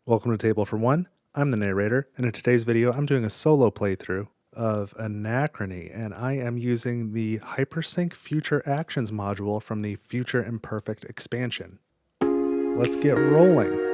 Welcome to Table for One. I'm the narrator, and in today's video, I'm doing a solo playthrough of Anachrony, and I am using the Hypersync Future Actions module from the Future Imperfect expansion. Let's get rolling.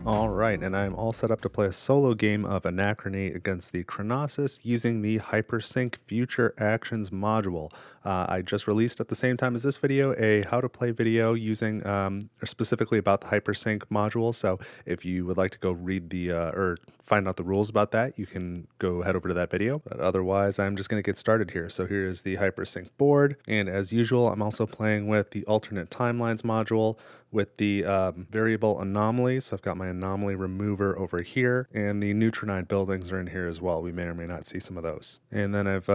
Alright, and I'm all set up to play a solo game of Anachrony against the Chronosis using the Hypersync Future Actions module. I just released at the same time as this video a how to play video using, or specifically about the Hypersync module, so if you would like to go read the, or find out the rules about that, you can go head over to that video, but otherwise I'm just going to get started here. So here is the Hypersync board, and as usual, I'm also playing with the alternate timelines module with the variable anomalies. So I've got my anomaly remover over here, and the neutronide buildings are in here as well. We may or may not see some of those. And then I've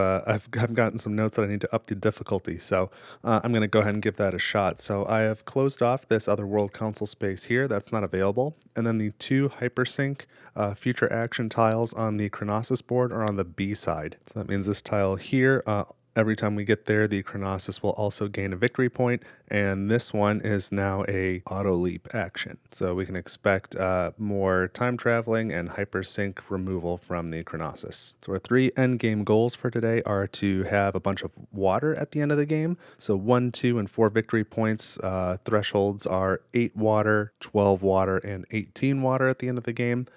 gotten some notes that I need to up the difficulty, so I'm going to go ahead and give that a shot. So I have closed off this other world console space here that's not available, and then the two Hypersync future action tiles on the Chronosis board are on the B side. So that means this tile here, every time we get there, the Chronosis will also gain a victory point, and this one is now a auto leap action. So we can expect more time traveling and hypersync removal from the Chronosis. So our three end game goals for today are to have a bunch of water at the end of the game. So 1, 2, and 4 victory points. Thresholds are 8 water, 12 water, and 18 water at the end of the game.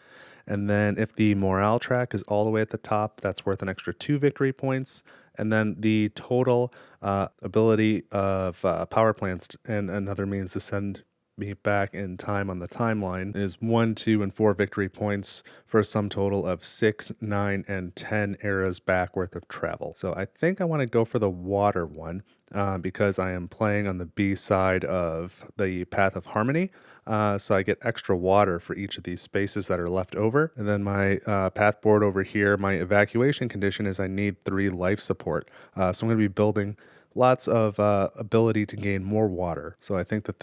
And then if the morale track is all the way at the top, that's worth an extra 2 victory points. And then the total ability of power plants and another means to send me back in time on the timeline is 1, 2, and 4 victory points for a sum total of 6, 9, and 10 eras back worth of travel. So I think I want to go for the water one because I am playing on the B side of the Path of Harmony. So I get extra water for each of these spaces that are left over. And then my path board over here, my evacuation condition is I need 3 life support. So I'm going to be building lots of ability to gain more water. So I think that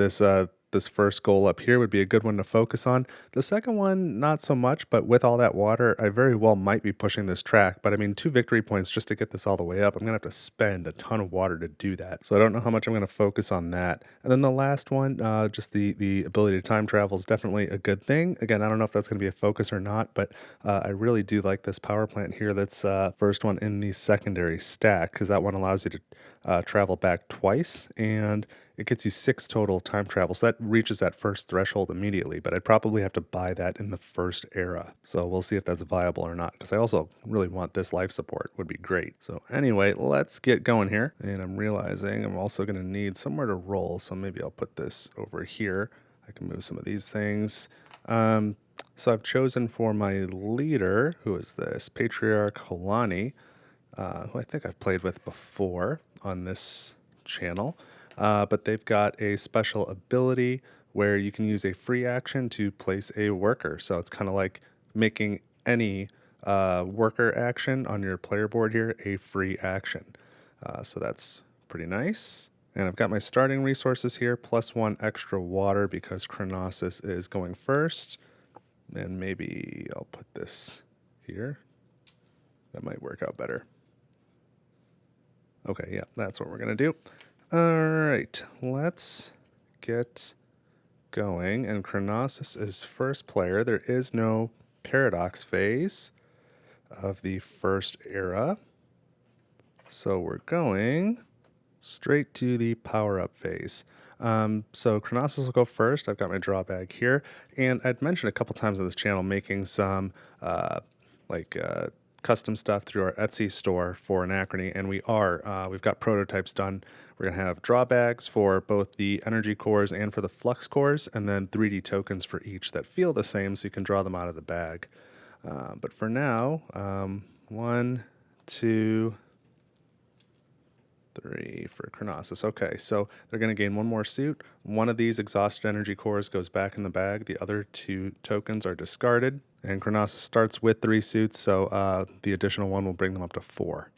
this first goal up here would be a good one to focus on. The second one, not so much, but with all that water, I very well might be pushing this track. But I mean, 2 victory points just to get this all the way up. I'm going to have to spend a ton of water to do that. So I don't know how much I'm going to focus on that. And then the last one, just the ability to time travel is definitely a good thing. Again, I don't know if that's going to be a focus or not, but I really do like this power plant here that's first one in the secondary stack, because that one allows you to travel back twice, and it gets you 6 total time travel. So that reaches that first threshold immediately, but I'd probably have to buy that in the first era. So we'll see if that's viable or not, because I also really want this life support. Would be great. So anyway, let's get going here. And I'm realizing I'm also going to need somewhere to roll. So maybe I'll put this over here. I can move some of these things. So I've chosen for my leader, who is this? Patriarch Holani, who I think I've played with before on this channel. But they've got a special ability where you can use a free action to place a worker. So it's kind of like making any worker action on your player board here a free action. So that's pretty nice. And I've got my starting resources here, plus 1 extra water because Chronosis is going first. And maybe I'll put this here. That might work out better. Okay, yeah, that's what we're going to do. All right, let's get going. And Chronosis is first player. There is no paradox phase of the first era. So we're going straight to the power-up phase. So Chronosis will go first. I've got my draw bag here. And I'd mentioned a couple times on this channel making some custom stuff through our Etsy store for Anachrony, and we've got prototypes done. We're going to have drawbags for both the energy cores and for the flux cores, and then 3D tokens for each that feel the same, so you can draw them out of the bag. But for now, 1, 2, 3 for Chronosis. Okay, so they're going to gain 1 more suit. One of these exhausted energy cores goes back in the bag. The other 2 tokens are discarded. And Chronosis starts with 3 suits, so the additional one will bring them up to 4.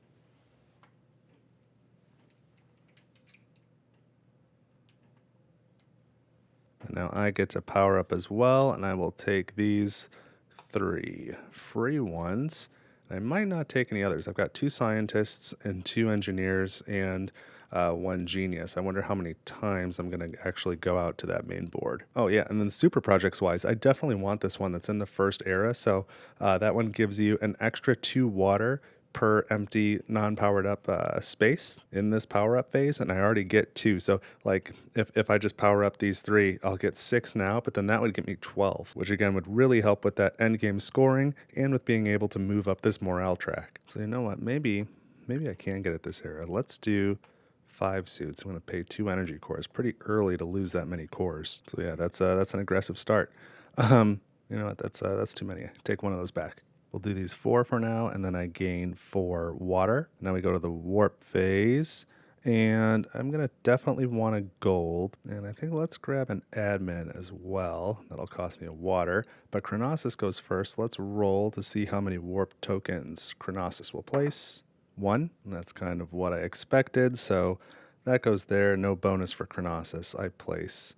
And now I get to power up as well, and I will take these 3 free ones. I might not take any others. I've got 2 scientists and 2 engineers and 1 genius. I wonder how many times I'm going to actually go out to that main board. Oh yeah, and then super projects wise, I definitely want this one that's in the first era. So that one gives you an extra 2 water per empty non-powered up space in this power up phase, and I already get 2. So like if I just power up these 3, I'll get 6 now, but then that would get me 12, which again would really help with that end game scoring and with being able to move up this morale track. So you know what, maybe I can get it this era. Let's do 5 suits. I'm going to pay 2 energy cores. Pretty early to lose that many cores. So yeah, that's an aggressive start. You know what, that's too many. Take one of those back. We'll do these 4 for now, and then I gain 4 water. Now we go to the warp phase, and I'm going to definitely want a gold, and I think let's grab an admin as well. That'll cost me a water, but Chronosis goes first. Let's roll to see how many warp tokens Chronosis will place. 1, and that's kind of what I expected, so that goes there. No bonus for Chronosis. I place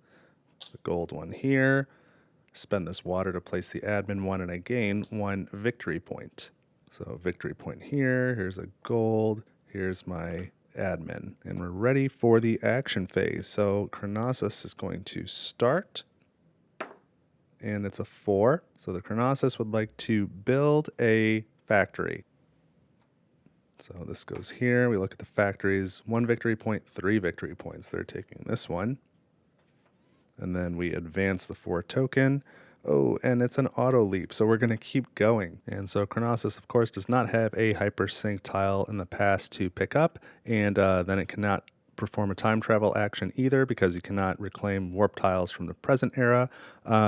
the gold one here. Spend this water to place the admin one, and I gain 1 victory point. So victory point here, here's a gold, here's my admin, and we're ready for the action phase. So Chronosis is going to start, and it's a 4. So the Chronosis would like to build a factory. So this goes here, we look at the factories, 1 victory point, 3 victory points. They're taking this one. And then we advance the 4 token. Oh, and it's an auto leap, so we're going to keep going. And so Chronosis, of course, does not have a hypersync tile in the past to pick up, and then it cannot perform a time travel action either because you cannot reclaim warp tiles from the present era.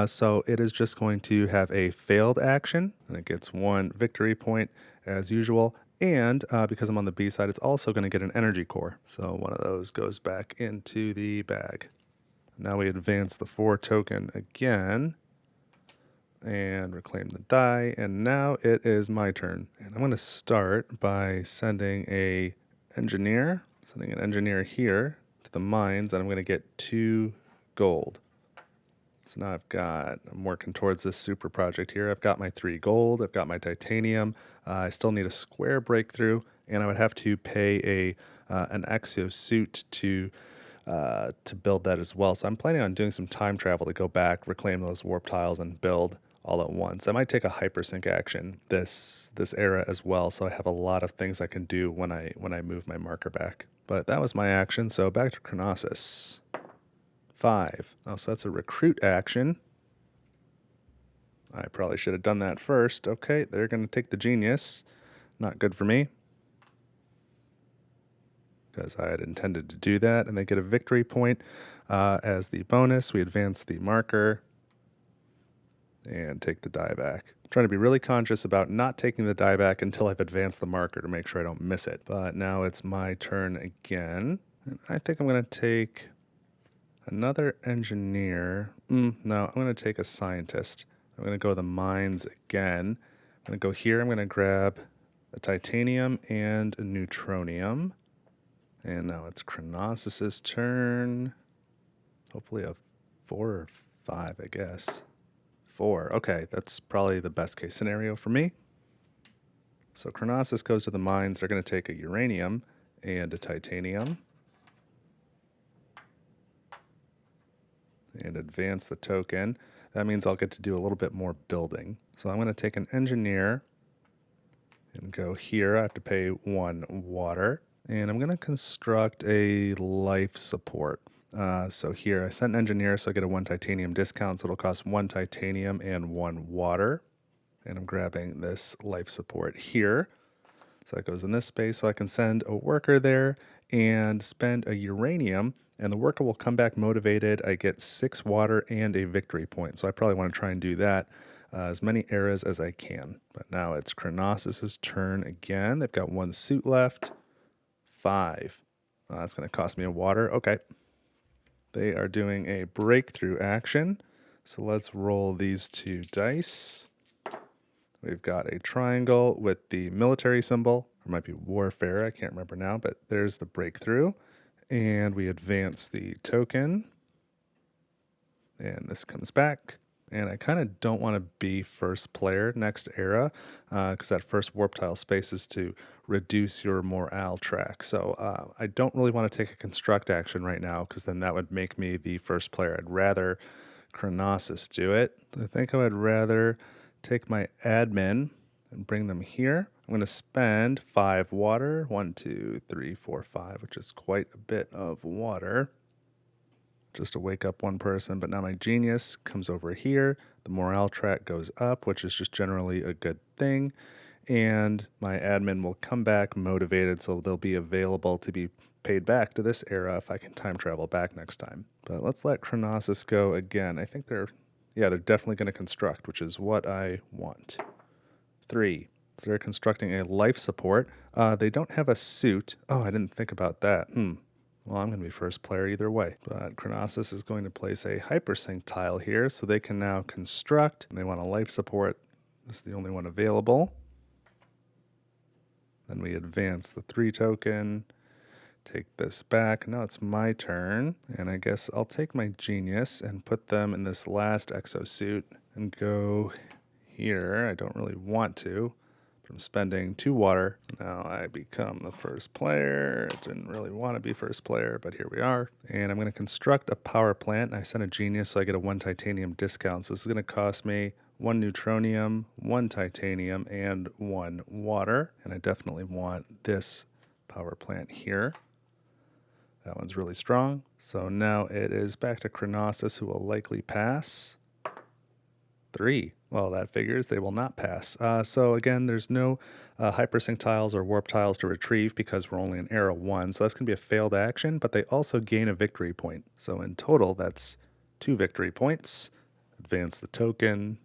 So it is just going to have a failed action, and it gets 1 victory point as usual. And because I'm on the B side, it's also going to get an energy core. So one of those goes back into the bag. Now we advance the 4 token again and reclaim the die, and now it is my turn. And I'm going to start by sending an engineer here to the mines, and I'm going to get 2 gold. So now I'm working towards this super project here. I've got my 3 gold, I've got my titanium, I still need a square breakthrough, and I would have to pay an exosuit to build that as well. So I'm planning on doing some time travel to go back, reclaim those warp tiles, and build all at once. I might take a hypersync action this era as well, so I have a lot of things I can do when I move my marker back. But that was my action, so back to Chronosis. 5. Oh, so that's a recruit action. I probably should have done that first. Okay, they're going to take the genius. Not good for me, because I had intended to do that, and they get a victory point as the bonus. We advance the marker and take the die back. I'm trying to be really conscious about not taking the die back until I've advanced the marker to make sure I don't miss it. But now it's my turn again. And I think I'm going to take another engineer. No, I'm going to take a scientist. I'm going to go to the mines again. I'm going to go here. I'm going to grab a titanium and a neutronium. And now it's Chronosis' turn. Hopefully a 4 or 5, I guess. 4. Okay, that's probably the best case scenario for me. So Chronosis goes to the mines. They're going to take a uranium and a titanium and advance the token. That means I'll get to do a little bit more building. So I'm going to take an engineer and go here. I have to pay 1 water. And I'm going to construct a life support. So here, I sent an engineer, so I get a 1 titanium discount, so it'll cost 1 titanium and 1 water. And I'm grabbing this life support here. So that goes in this space, so I can send a worker there and spend a uranium, and the worker will come back motivated. I get 6 water and a victory point, so I probably want to try and do that as many eras as I can. But now it's Chronosis' turn again. They've got 1 suit left. 5. That's going to cost me a water. Okay. They are doing a breakthrough action. So let's roll these 2 dice. We've got a triangle with the military symbol, or it might be warfare, I can't remember now, but there's the breakthrough. And we advance the token, and this comes back. And I kind of don't want to be first player next era, because that first warp tile space is to reduce your morale track. So I don't really want to take a construct action right now, because then that would make me the first player. I'd rather Chronosis do it. I think I would rather take my admin and bring them here. I'm going to spend 5 water, 1, 2, 3, 4, 5, which is quite a bit of water, just to wake up one person. But now my genius comes over here. The morale track goes up, which is just generally a good thing. And my admin will come back motivated, so they'll be available to be paid back to this era if I can time travel back next time. But let's let Chronosis go again. I think they're definitely going to construct, which is what I want. 3. So they're constructing a life support. They don't have a suit. Oh, I didn't think about that. Well, I'm going to be first player either way. But Chronosis is going to place a Hypersync tile here, so they can now construct. And they want a life support. This is the only one available. Then we advance the 3 token. Take this back. Now it's my turn. And I guess I'll take my genius and put them in this last exosuit and go here. I don't really want to. From spending 2 water, now I become the first player. I didn't really want to be first player, but here we are. And I'm going to construct a power plant. I sent a genius, so I get a 1 titanium discount. So this is going to cost me 1 neutronium, 1 titanium, and 1 water. And I definitely want this power plant here. That one's really strong. So now it is back to Chronosis, who will likely pass. 3. Well, that figures they will not pass. So again, there's no hypersync tiles or warp tiles to retrieve because we're only in era 1. So that's going to be a failed action, but they also gain a victory point. So in total, that's 2 victory points. Advance the token,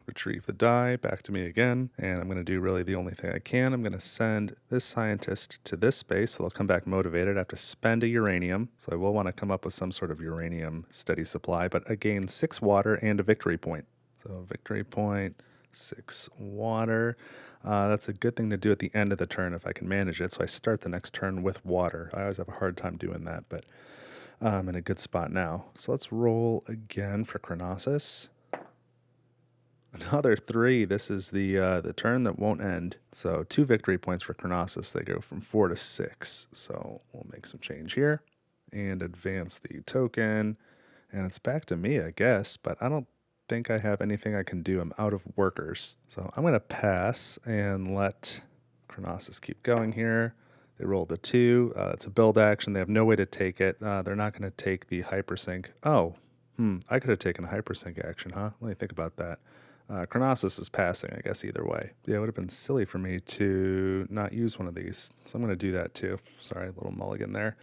retrieve the die, back to me again. And I'm going to do really the only thing I can. I'm going to send this scientist to this space, so they'll come back motivated. I have to spend a uranium, so I will want to come up with some sort of uranium steady supply, but I gain 6 water and a victory point. So victory point, 6 water. That's a good thing to do at the end of the turn if I can manage it. So I start the next turn with water. I always have a hard time doing that, but I'm in a good spot now. So let's roll again for Chronosis. Another 3. This is the turn that won't end. So 2 victory points for Chronosis. They go from 4 to 6. So we'll make some change here and advance the token. And it's back to me, I guess, but I don't think I have anything I can do. I'm out of workers. So I'm going to pass and let Chronosis keep going here. They rolled a 2. It's a build action. They have no way to take it. They're not going to take the hypersync. Oh, I could have taken a hypersync action, huh? Let me think about that. Chronosis is passing, I guess, either way. Yeah, it would have been silly for me to not use one of these. So I'm going to do that too. Sorry, a little mulligan there,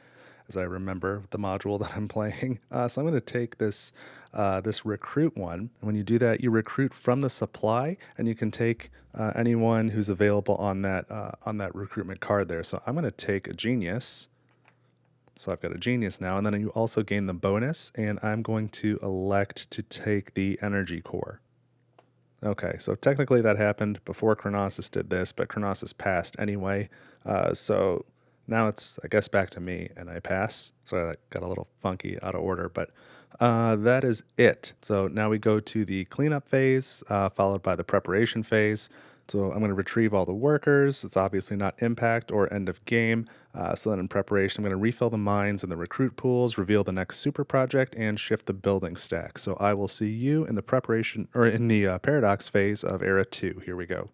as I remember the module that I'm playing. So I'm going to take this recruit one. And when you do that, you recruit from the supply, and you can take anyone who's available on that recruitment card there. So I'm going to take a genius. So I've got a genius now, and then you also gain the bonus, and I'm going to elect to take the energy core. Okay, so technically that happened before Chronosis did this, but Chronosis passed anyway. So now it's, I guess, back to me, and I pass. Sorry, that got a little funky, out of order, but that is it. So now we go to the cleanup phase, followed by the preparation phase. So I'm going to retrieve all the workers. It's obviously not impact or end of game. So then in preparation, I'm going to refill the mines and the recruit pools, reveal the next super project, and shift the building stack. So I will see you in the preparation, or in the paradox phase of Era 2. Here we go.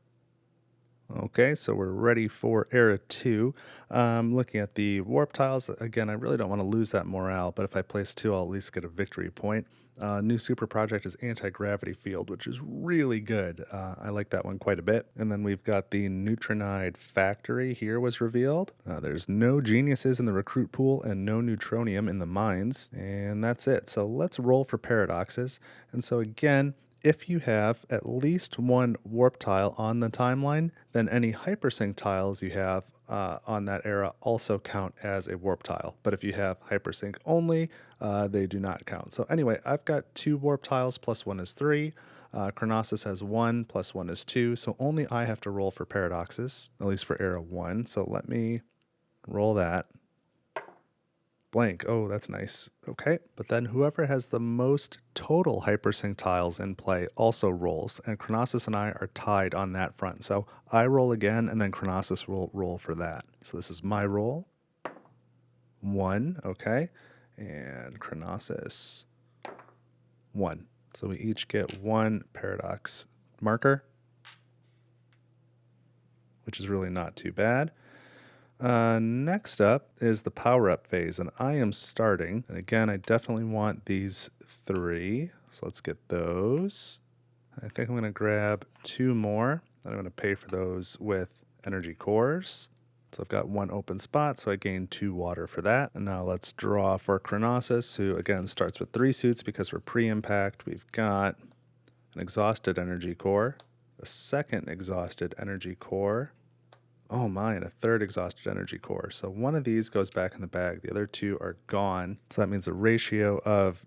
Okay, so we're ready for Era 2. Looking at the warp tiles, again, I really don't want to lose that morale, but if I place 2, I'll at least get a victory point. New super project is anti-gravity field, which is really good. I like that one quite a bit. And then we've got the neutronide factory here was revealed. There's no geniuses in the recruit pool and no neutronium in the mines. And that's it. So let's roll for paradoxes. And so again, if you have at least 1 warp tile on the timeline, then any hypersync tiles you have on that era also count as a warp tile. But if you have hypersync only, they do not count. So anyway, I've got 2 warp tiles plus 1 is 3. Chronosis has 1, plus 1 is 2, so only I have to roll for paradoxes, at least for era 1. So let me roll that. Blank. Oh, that's nice. Okay. But then whoever has the most total hypersync tiles in play also rolls, and Chronosis and I are tied on that front. So I roll again, and then Chronosis will roll for that. So this is my roll. 1. Okay. And Chronosis 1. So we each get 1 paradox marker, which is really not too bad. Next up is the power-up phase, and I am starting. And again, I definitely want these 3, so let's get those. I think I'm going to grab 2 more, and I'm going to pay for those with energy cores. So I've got 1 open spot, so I gain 2 water for that. And now let's draw for Chronosis, who again starts with 3 suits because we're pre-impact. We've got an exhausted energy core, a second exhausted energy core. Oh my, and a third exhausted energy core. So one of these goes back in the bag. The other 2 are gone. So that means the ratio of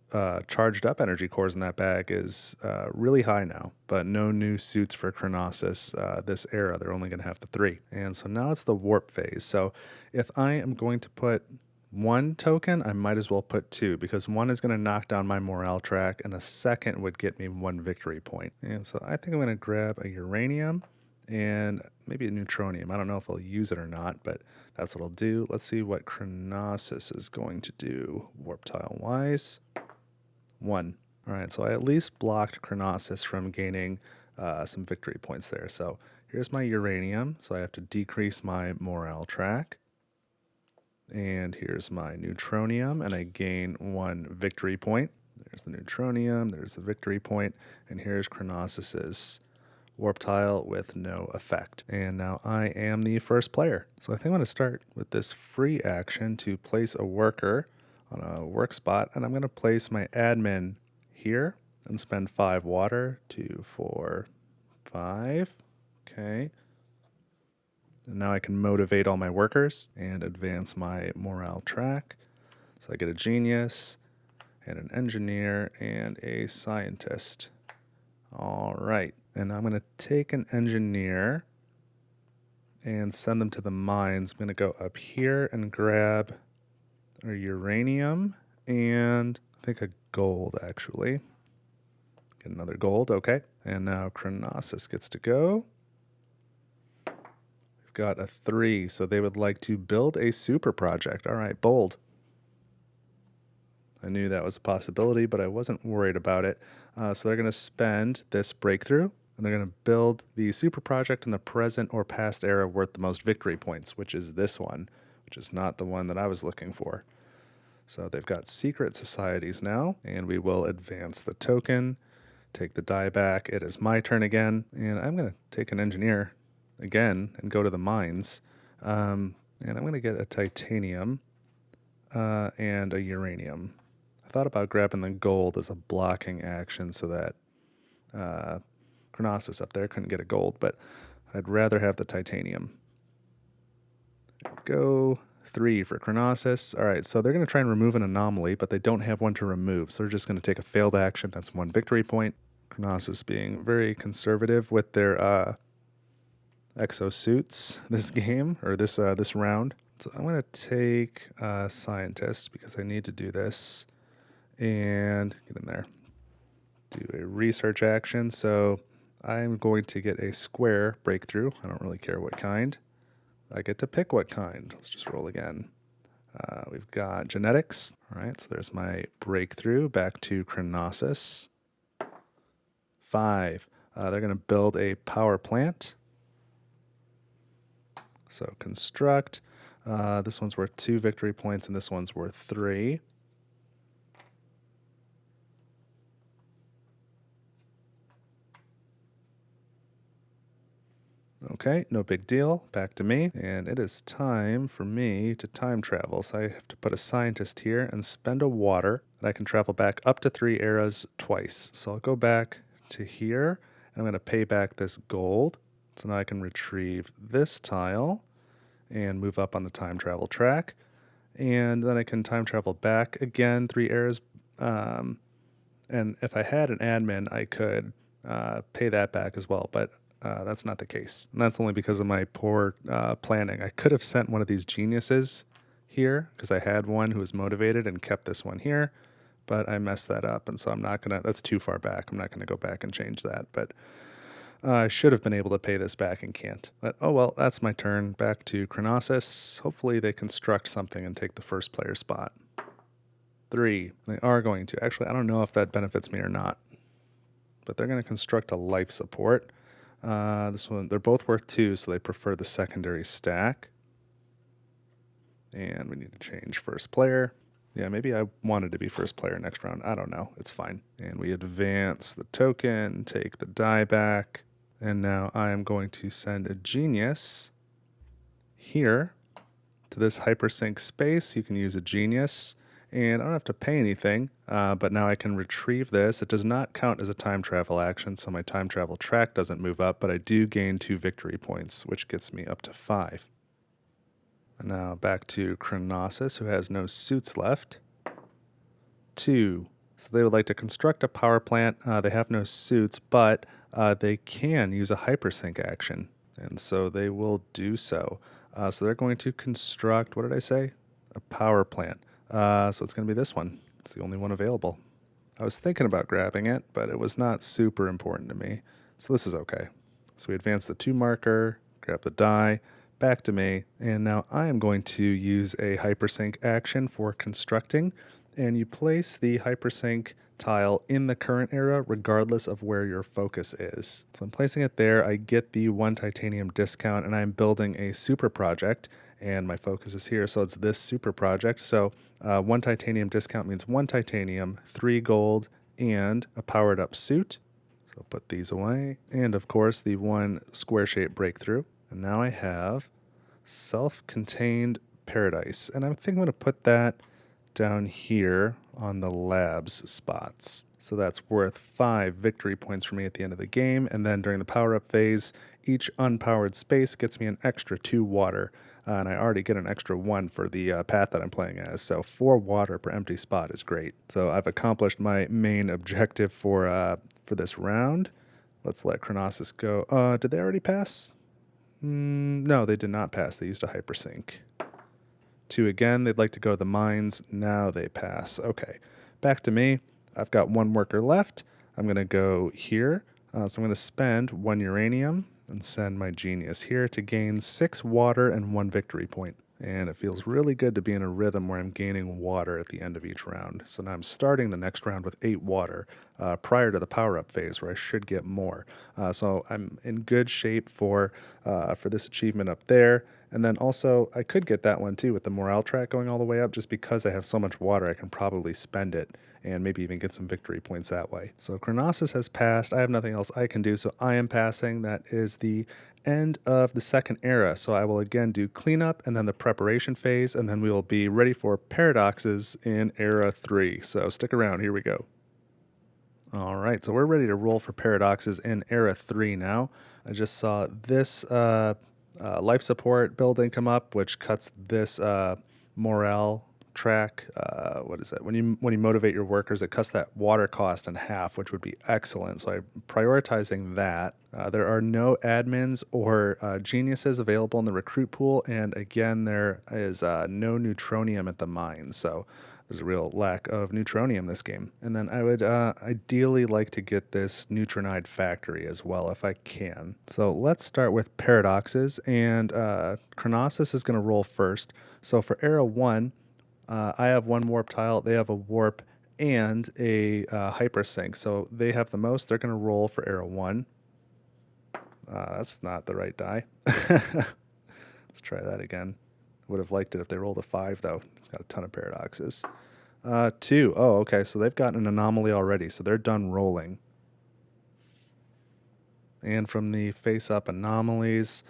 charged up energy cores in that bag is really high now. But no new suits for Chronosis this era. They're only going to have the 3. And so now it's the warp phase. So if I am going to put 1 token, I might as well put 2, because 1 is going to knock down my morale track, and a second would get me 1 victory point. And so I think I'm going to grab a uranium and maybe a neutronium. I don't know if I'll use it or not, but that's what I'll do. Let's see what Chronosis is going to do warp tile wise. 1. All right, so I at least blocked Chronosis from gaining some victory points there. So here's my uranium, so I have to decrease my morale track. And here's my neutronium, and I gain 1 victory point. There's the neutronium, there's the victory point, and here's Chronosis's warp tile with no effect. And now I am the first player. So I think I'm going to start with this free action to place a worker on a work spot, and I'm going to place my admin here and spend 5 water. 2, 4, 5. Okay. And now I can motivate all my workers and advance my morale track. So I get a genius and an engineer and a scientist. All right. And I'm going to take an engineer and send them to the mines. I'm going to go up here and grab a uranium and I think a gold, actually. Get another gold, okay. And now Chronosis gets to go. We've got a 3, so they would like to build a super project. All right, bold. I knew that was a possibility, but I wasn't worried about it. So they're going to spend this breakthrough, and they're going to build the super project in the present or past era worth the most victory points, which is this one, which is not the one that I was looking for. So they've got secret societies now, and we will advance the token, take the die back. It is my turn again, and I'm going to take an engineer again and go to the mines. And I'm going to get a titanium and a uranium. I thought about grabbing the gold as a blocking action so that Chronosis up there couldn't get a gold, but I'd rather have the titanium. There we go. 3 for Chronosis. All right, so they're going to try and remove an anomaly, but they don't have one to remove, so they're just going to take a failed action. That's 1 victory point. Chronosis being very conservative with their exosuits this game, or this round. So I'm going to take Scientist because I need to do this. And get in there. Do a research action. So I'm going to get a square breakthrough. I don't really care what kind. I get to pick what kind. Let's just roll again. We've got genetics. All right, so there's my breakthrough. Back to Chronosis. 5. They're going to build a power plant. So construct. This one's worth 2 victory points, and this one's worth 3. Okay, no big deal. Back to me. And it is time for me to time travel. So I have to put a scientist here and spend a water. And I can travel back up to 3 eras twice. So I'll go back to here. And I'm going to pay back this gold. So now I can retrieve this tile and move up on the time travel track. And then I can time travel back again 3 eras. And if I had an admin, I could pay that back as well, but that's not the case. And that's only because of my poor planning. I could have sent one of these geniuses here because I had one who was motivated and kept this one here, but I messed that up, and so I'm not going to, that's too far back. I'm not going to go back and change that, but I should have been able to pay this back and can't. But oh well, that's my turn. Back to Chronosis. Hopefully they construct something and take the first player spot. 3. They are going to. Actually, I don't know if that benefits me or not, but they're going to construct a life support. This one, they're both worth 2, so they prefer the secondary stack. And we need to change first player. Yeah, maybe I wanted to be first player next round. I don't know. It's fine. And we advance the token, take the die back. And now I am going to send a genius here to this hypersync space. You can use a genius, and I don't have to pay anything, but now I can retrieve this. It does not count as a time travel action, so my time travel track doesn't move up, but I do gain 2 victory points, which gets me up to 5. And now back to Chronosis, who has no suits left. 2. So they would like to construct a power plant. They have no suits, but they can use a hypersync action, and so they will do so. So they're going to construct, what did I say? A power plant. So it's going to be this one. It's the only one available. I was thinking about grabbing it, but it was not super important to me. So this is okay. So we advance the 2 marker, grab the die, back to me, and now I am going to use a hypersync action for constructing, and you place the hypersync tile in the current era regardless of where your focus is. So I'm placing it there. I get the 1 titanium discount, and I'm building a super project, and my focus is here, so it's this super project. So 1 titanium discount means 1 titanium, 3 gold, and a powered up suit. So I'll put these away, and of course the 1 square shape breakthrough. And now I have self-contained paradise, and I think I'm going to put that down here on the labs spots. So that's worth 5 victory points for me at the end of the game, and then during the power-up phase, each unpowered space gets me an extra 2 water, and I already get an extra 1 for the path that I'm playing as, so 4 water per empty spot is great. So I've accomplished my main objective for this round. Let's let Chronosis go. Did they already pass? No, they did not pass. They used a hypersync. 2 again, they'd like to go to the mines. Now they pass. Okay, back to me. I've got 1 worker left. I'm going to go here. So I'm going to spend 1 uranium and send my genius here to gain 6 water and 1 victory point. And it feels really good to be in a rhythm where I'm gaining water at the end of each round. So now I'm starting the next round with 8 water prior to the power-up phase where I should get more. So I'm in good shape for this achievement up there. And then also, I could get that one too with the morale track going all the way up. Just because I have so much water, I can probably spend it and maybe even get some victory points that way. So Chronosis has passed. I have nothing else I can do, so I am passing. That is the end of the second era. So I will again do cleanup and then the preparation phase, and then we will be ready for paradoxes in era 3. So stick around. Here we go. All right, so we're ready to roll for paradoxes in era 3 now. I just saw this life support building come up, which cuts this morale track. What is it? When you motivate your workers, it cuts that water cost in half, which would be excellent. So I'm prioritizing that. There are no admins or geniuses available in the recruit pool, and again, there is no neutronium at the mine. So there's a real lack of neutronium this game. And then I would ideally like to get this neutronide factory as well if I can. So let's start with paradoxes, and Chronosis is going to roll first. So for era 1, I have 1 warp tile, they have a warp and a hypersync. So they have the most, they're going to roll for era 1. That's not the right die. Let's try that again. Would have liked it if they rolled a 5, though. It's got a ton of paradoxes. 2. Oh, okay. So they've got an anomaly already, so they're done rolling. And from the face-up anomalies,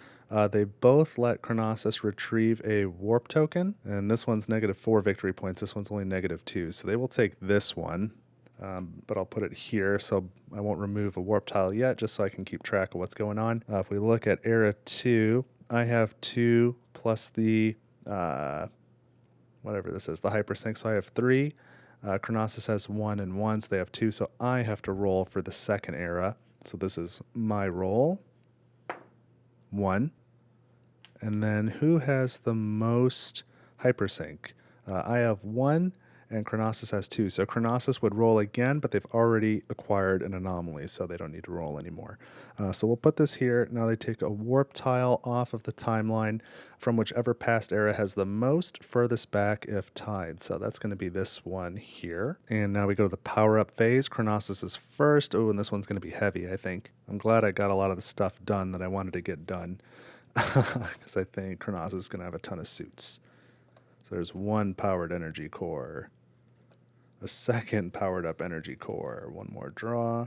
they both let Chronosis retrieve a warp token, and this one's -4 victory points. This one's only -2, so they will take this one. But I'll put it here, so I won't remove a warp tile yet, just so I can keep track of what's going on. If we look at era 2, I have 2 plus the whatever this is, the hypersync, so I have 3. Chronosis has 1 and 1, so they have 2, so I have to roll for the second era. So this is my roll. 1. And then who has the most hypersync? I have 1, and Chronosis has 2. So Chronosis would roll again, but they've already acquired an anomaly, so they don't need to roll anymore. So we'll put this here. Now they take a warp tile off of the timeline from whichever past era has the most furthest back if tied. So that's going to be this one here. And now we go to the power-up phase. Chronosis is first. Oh, and this one's going to be heavy, I think. I'm glad I got a lot of the stuff done that I wanted to get done. Because I think Chronosis is going to have a ton of suits. So there's 1 powered energy core, a 2nd powered up energy core, 1 more draw,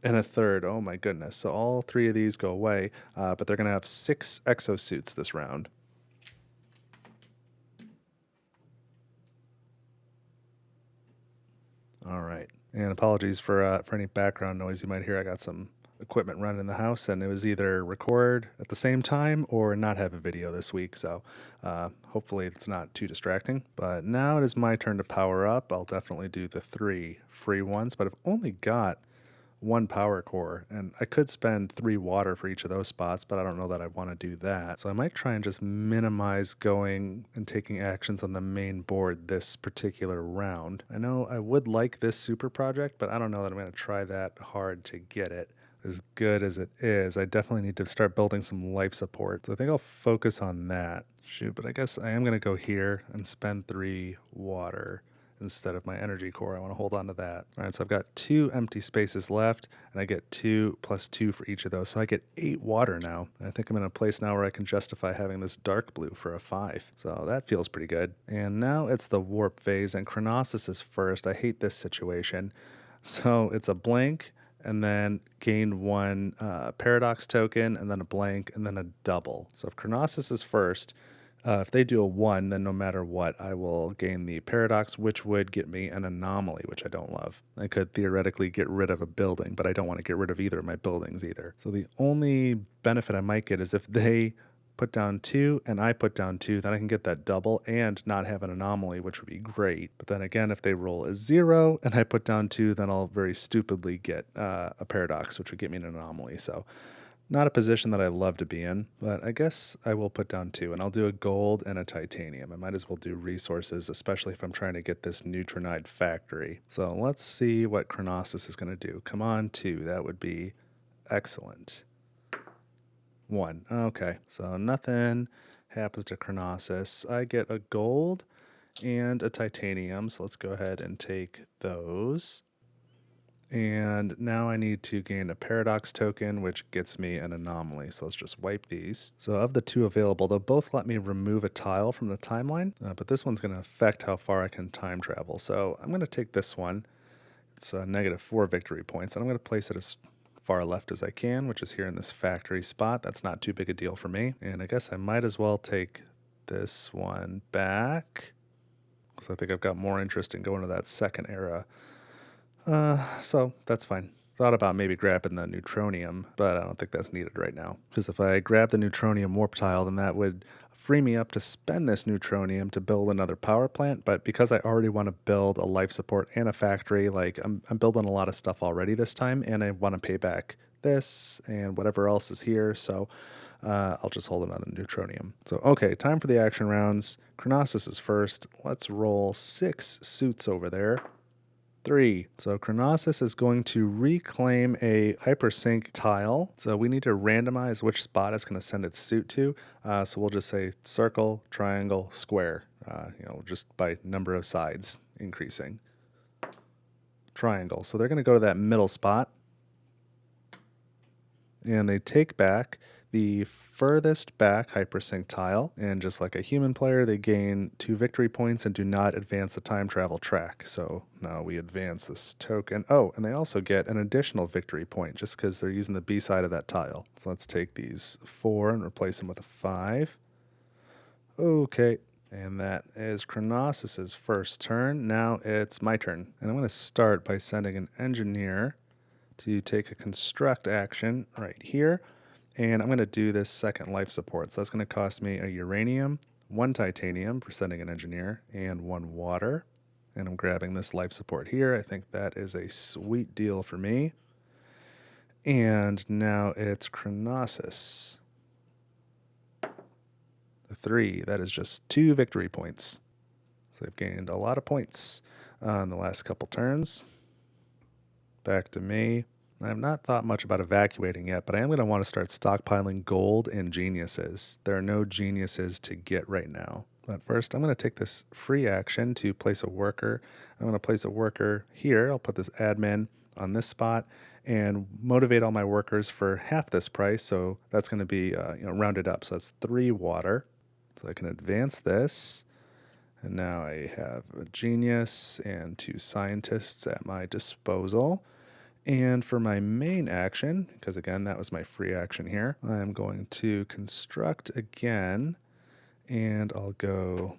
and a 3rd. Oh my goodness. So all 3 of these go away, but they're going to have 6 exosuits this round. All right. And apologies for any background noise you might hear. I got some equipment running in the house, and it was either record at the same time or not have a video this week, so hopefully it's not too distracting. But now it is my turn to power up. I'll definitely do the 3 free ones, but I've only got 1 power core, and I could spend 3 water for each of those spots, but I don't know that I want to do that. So I might try and just minimize going and taking actions on the main board this particular round. I know I would like this super project, but I don't know that I'm going to try that hard to get it. As good as it is, I definitely need to start building some life support. So I think I'll focus on that. Shoot, but I guess I am going to go here and spend 3 water instead of my energy core. I want to hold on to that. All right, so I've got 2 empty spaces left, and I get 2 plus 2 for each of those. So I get 8 water now. And I think I'm in a place now where I can justify having this dark blue for a 5. So that feels pretty good. And now it's the warp phase, and Chronosis is first. I hate this situation. So it's a blank, and then gain 1 paradox token, and then a blank, and then a double. So if Chronosis is first, if they do a 1, then no matter what, I will gain the paradox, which would get me an anomaly, which I don't love. I could theoretically get rid of a building, but I don't want to get rid of either of my buildings either. So the only benefit I might get is if they put down 2 and I put down 2, then I can get that double and not have an anomaly, which would be great. But then again, if they roll a 0 and I put down 2, then I'll very stupidly get a paradox, which would get me an anomaly. So not a position that I love to be in, but I guess I will put down 2, and I'll do a gold and a titanium. I might as well do resources, especially if I'm trying to get this neutronide factory. So let's see what Chronosis is going to do. Come on, 2. That would be excellent. 1. Okay, so nothing happens to Chronosis. I get a gold and a titanium, so let's go ahead and take those. And now I need to gain a paradox token, which gets me an anomaly. So let's just wipe these. So of the 2 available, they'll both let me remove a tile from the timeline, but this one's going to affect how far I can time travel. So I'm going to take this one. It's -4 victory points, and I'm going to place it as far left as I can, which is here in this factory spot. That's not too big a deal for me. And I guess I might as well take this one back, because I think I've got more interest in going to that 2nd era. So that's fine. Thought about maybe grabbing the neutronium, but I don't think that's needed right now. Because if I grab the neutronium warp tile, then that would free me up to spend this neutronium to build another power plant. But because I already want to build a life support and a factory, like I'm building a lot of stuff already this time, and I want to pay back this and whatever else is here. So I'll just hold another neutronium. So, okay, time for the action rounds. Chronosis is first. Let's roll 6 suits over there. 3. So Chronosis is going to reclaim a hypersync tile. So we need to randomize which spot it's going to send its suit to. So we'll just say circle, triangle, square, just by number of sides increasing. Triangle. So they're going to go to that middle spot. And they take back the furthest back hypersync tile, and just like a human player, they gain 2 victory points and do not advance the time travel track. So now we advance this token. Oh, and they also get an additional victory point just because they're using the B side of that tile. So let's take these 4 and replace them with a 5. Okay, and that is Chronosis's first turn. Now it's my turn, and I'm going to start by sending an engineer to take a construct action right here. And I'm going to do this 2nd life support. So that's going to cost me a uranium, 1 titanium for sending an engineer, and 1 water. And I'm grabbing this life support here. I think that is a sweet deal for me. And now it's Chronosis. The 3, that is just 2 victory points. So they've gained a lot of points in the last couple turns. Back to me. I have not thought much about evacuating yet, but I am going to want to start stockpiling gold and geniuses. There are no geniuses to get right now. But first, I'm going to take this free action to place a worker. I'm going to place a worker here. I'll put this admin on this spot and motivate all my workers for half this price. So that's going to be rounded up. So that's 3 water. So I can advance this. And now I have a genius and 2 scientists at my disposal. And for my main action, because again, that was my free action here, I'm going to construct again, and I'll go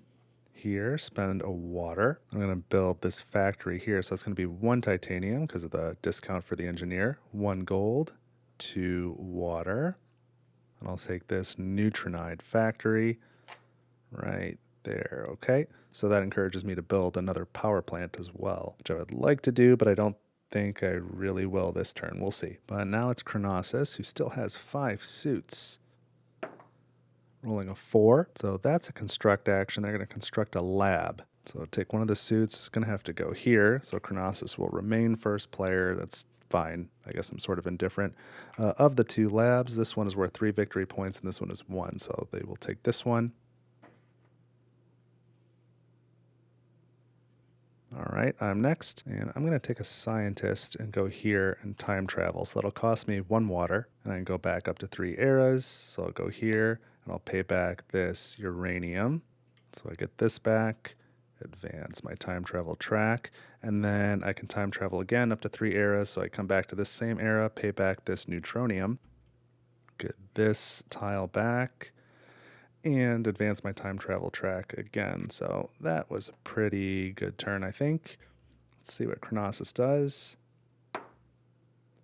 here, spend a water. I'm going to build this factory here, so it's going to be 1 titanium because of the discount for the engineer, 1 gold, 2 water. And I'll take this neutronide factory right there, okay? So that encourages me to build another power plant as well, which I would like to do, but I don't think I really will this turn. We'll see. But now it's Chronosis, who still has 5 suits. Rolling a 4. So that's a construct action. They're going to construct a lab. So take one of the suits. Going to have to go here. So Chronosis will remain first player. That's fine. I guess I'm sort of indifferent. Of the 2 labs, this one is worth 3 victory points, and this one is 1. So they will take this one. All right, I'm next, and I'm going to take a scientist and go here and time travel. So that'll cost me 1 water, and I can go back up to 3 eras. So I'll go here, and I'll pay back this uranium. So I get this back, advance my time travel track, and then I can time travel again up to 3 eras. So I come back to this same era, pay back this neutronium, get this tile back, and advance my time travel track again. So that was a pretty good turn, I think. Let's see what Chronosis does.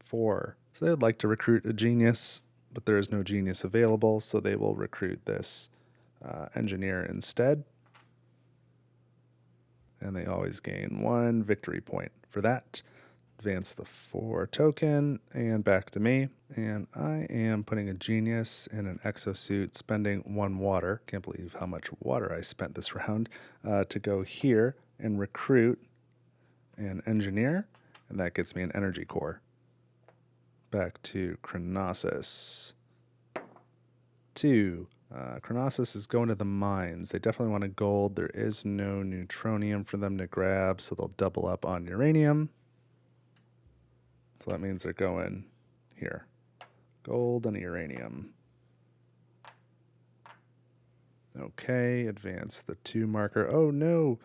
4. So they'd like to recruit a genius, but there is no genius available, so they will recruit this engineer instead. And they always gain 1 victory point for that. Advance the 4 token, and back to me. And I am putting a genius in an exosuit, spending 1 water. Can't believe how much water I spent this round to go here and recruit an engineer, and that gets me an energy core. Back to Chronosis. 2. Chronosis is going to the mines. They definitely want a gold. There is no neutronium for them to grab, so they'll double up on uranium. So that means they're going here. Gold and uranium. Okay, advance the 2 marker. Oh no,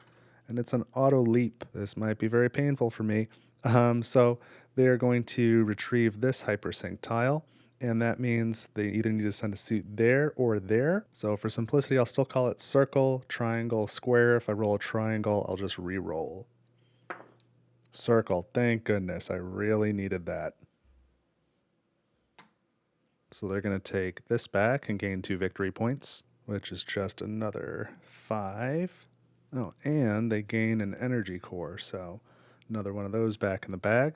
and it's an auto leap. This might be very painful for me. So they are going to retrieve this hypersync tile, and that means they either need to send a suit there or there. So for simplicity, I'll still call it circle, triangle, square. If I roll a triangle, I'll just re-roll. Circle, thank goodness, I really needed that. So they're going to take this back and gain 2 victory points, which is just another 5. Oh, and they gain an energy core, so another one of those back in the bag.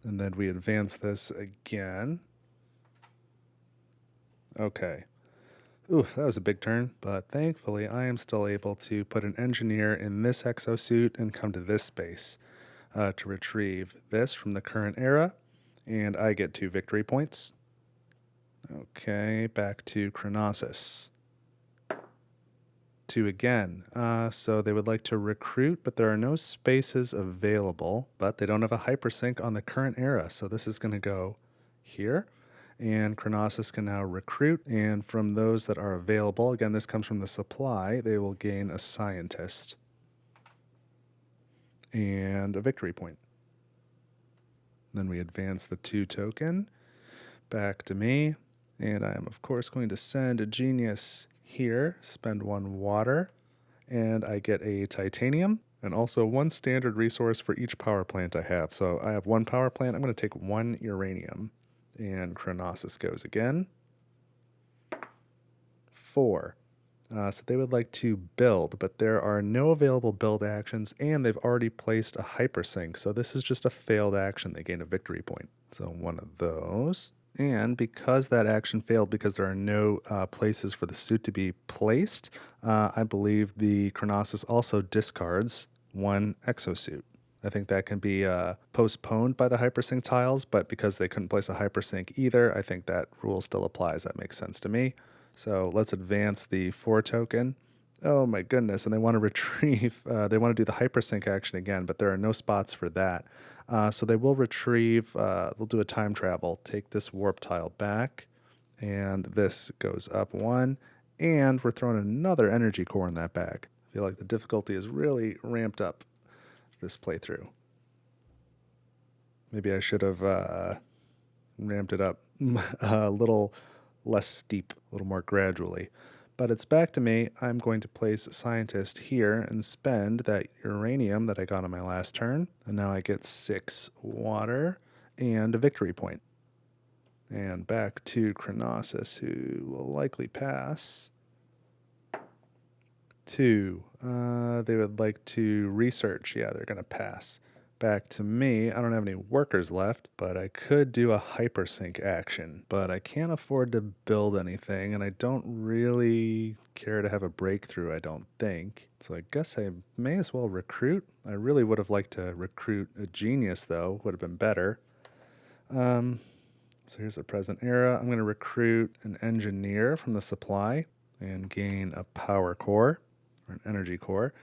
And then we advance this again. Okay. Ooh, that was a big turn, but thankfully I am still able to put an engineer in this exosuit and come to this space to retrieve this from the current era, and I get 2 victory points. Okay, back to Chronosis. 2 again. So they would like to recruit, but there are no spaces available, but they don't have a hypersync on the current era, so this is going to go here. And Chronosis can now recruit, and from those that are available, again, this comes from the supply, they will gain a scientist and a victory point. Then we advance the 2 token back to me, and I am, of course, going to send a genius here, spend 1 water, and I get a titanium, and also 1 standard resource for each power plant I have. So I have 1 power plant, I'm going to take 1 uranium. And Chronosis goes again. 4. So they would like to build, but there are no available build actions, and they've already placed a hypersync. So this is just a failed action. They gain a victory point. So one of those. And because that action failed, because there are no places for the suit to be placed, I believe the Chronosis also discards one exosuit. I think that can be postponed by the hypersync tiles, but because they couldn't place a hypersync either, I think that rule still applies. That makes sense to me. So let's advance the 4 token. Oh my goodness, and they want to retrieve, they want to do the hypersync action again, but there are no spots for that. So they will retrieve, they'll do a time travel, take this warp tile back, and this goes up 1, and we're throwing another energy core in that bag. I feel like the difficulty is really ramped up this playthrough. Maybe I should have ramped it up a little less steep, a little more gradually. But it's back to me. I'm going to place Scientist here and spend that uranium that I got on my last turn. And now I get 6 water and a victory point. And back to Chronosis, who will likely pass. 2. They would like to research. Yeah, they're going to pass. Back to me. I don't have any workers left, but I could do a hypersync action. But I can't afford to build anything, and I don't really care to have a breakthrough, I don't think. So I guess I may as well recruit. I really would have liked to recruit a genius, though. Would have been better. So here's the present era. I'm going to recruit an engineer from the supply and gain a power core, or an energy core.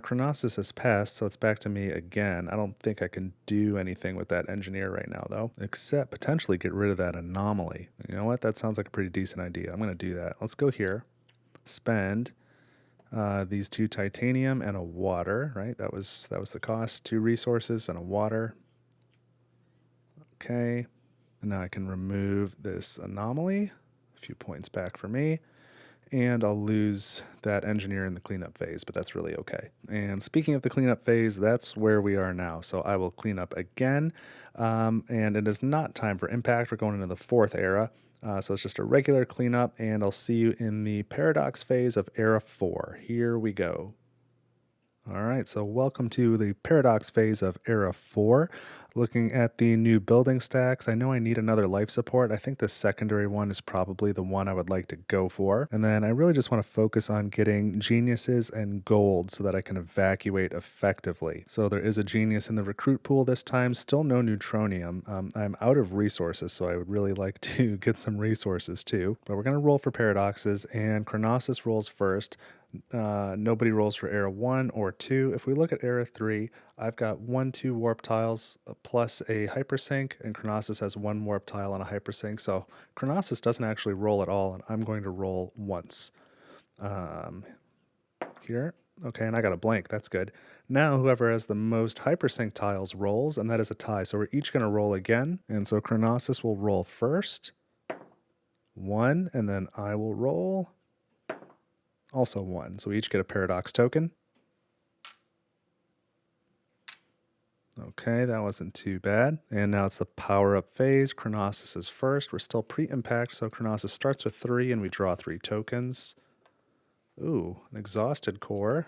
Chronosis has passed, so it's back to me again. I don't think I can do anything with that engineer right now, though, except potentially get rid of that anomaly. You know what? That sounds like a pretty decent idea. I'm going to do that. Let's go here. Spend these 2 titanium and a water, right? That was the cost. 2 resources and a water. Okay. And now I can remove this anomaly. A few points back for me. And I'll lose that engineer in the cleanup phase, but that's really okay. And speaking of the cleanup phase, that's where we are now. So I will clean up again. And it is not time for impact. We're going into the 4th era. So it's just a regular cleanup, and I'll see you in the paradox phase of era 4. Here we go. All right, so welcome to the paradox phase of era 4. Looking at the new building stacks, I know I need another life support. I think the secondary one is probably the one I would like to go for. And then I really just want to focus on getting geniuses and gold so that I can evacuate effectively. So there is a genius in the recruit pool this time, still no neutronium. I'm out of resources, so I would really like to get some resources too. But we're going to roll for paradoxes, and Chronosis rolls first. Nobody rolls for era 1 or 2. If we look at era 3, I've got 1, 2 warp tiles plus a hypersync, and Chronosis has 1 warp tile and a hypersync. So Chronosis doesn't actually roll at all, and I'm going to roll once. Here. Okay, and I got a blank. That's good. Now whoever has the most hypersync tiles rolls, and that is a tie. So we're each going to roll again. And so Chronosis will roll first. 1, and then I will roll. Also 1. So we each get a paradox token. Okay, that wasn't too bad. And now it's the power-up phase. Chronosis is first. We're still pre-impact, so Chronosis starts with 3, and we draw 3 tokens. Ooh, an exhausted core.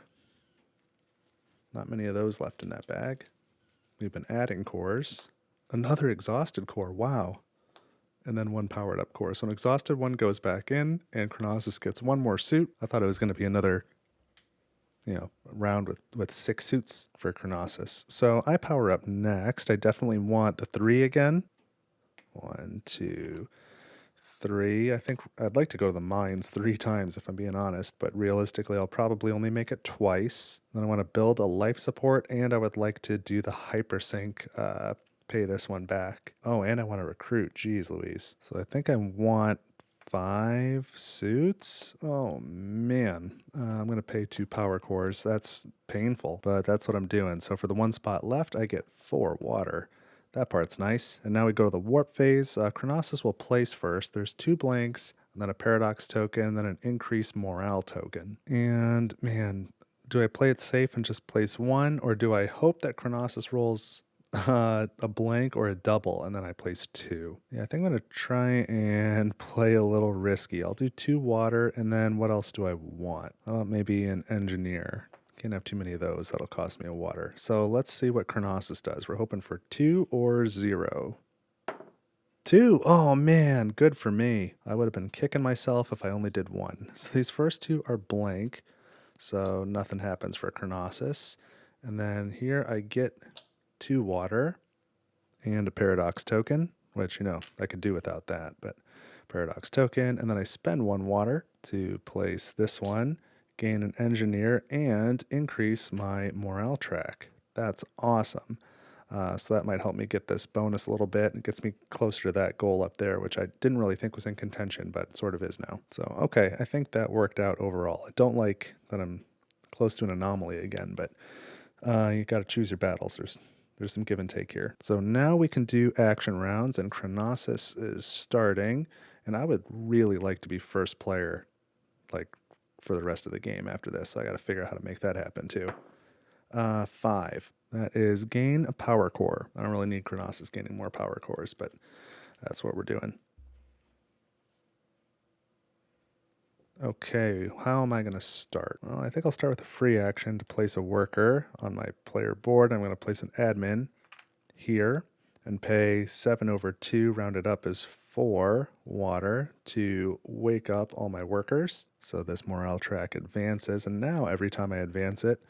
Not many of those left in that bag. We've been adding cores. Another exhausted core, wow. And then 1 powered up core. So an exhausted one goes back in, and Chronosis gets 1 more suit. I thought it was going to be another, round with 6 suits for Chronosis. So I power up next. I definitely want the 3 again. 1, 2, 3. I think I'd like to go to the mines 3 times if I'm being honest, but realistically I'll probably only make it twice. Then I want to build a life support, and I would like to do the hypersync, pay this one back. Oh, and I want to recruit. Jeez Louise. So I think I want 5 suits. Oh man, I'm going to pay 2 power cores. That's painful, but that's what I'm doing. So for the 1 spot left, I get 4 water. That part's nice. And now we go to the warp phase. Chronosis will place first. There's 2 blanks, and then a paradox token, and then an increased morale token. And man, do I play it safe and just place 1, or do I hope that Chronosis rolls A blank or a double, and then I place 2. Yeah, I think I'm going to try and play a little risky. I'll do 2 water, and then what else do I want? Maybe an engineer. Can't have too many of those. That'll cost me a water. So let's see what Chronosis does. We're hoping for 2 or 0. 2. Oh man, good for me. I would have been kicking myself if I only did 1. So these first 2 are blank, so nothing happens for Chronosis. And then here I get 2 water and a paradox token, which, I could do without that, but paradox token. And then I spend 1 water to place this one, gain an engineer, and increase my morale track. That's awesome. So that might help me get this bonus a little bit. It gets me closer to that goal up there, which I didn't really think was in contention, but sort of is now. So, okay, I think that worked out overall. I don't like that I'm close to an anomaly again, but you got to choose your battles. There's some give and take here. So now we can do action rounds, and Chronosis is starting, and I would really like to be first player, like, for the rest of the game after this, so I got to figure out how to make that happen too. 5. That is gain a power core. I don't really need Chronosis gaining more power cores, but that's what we're doing. Okay, how am I going to start? Well, I think I'll start with a free action to place a worker on my player board. I'm going to place an admin here and pay 7/2, rounded up as 4 water to wake up all my workers. So this morale track advances, and now every time I advance it,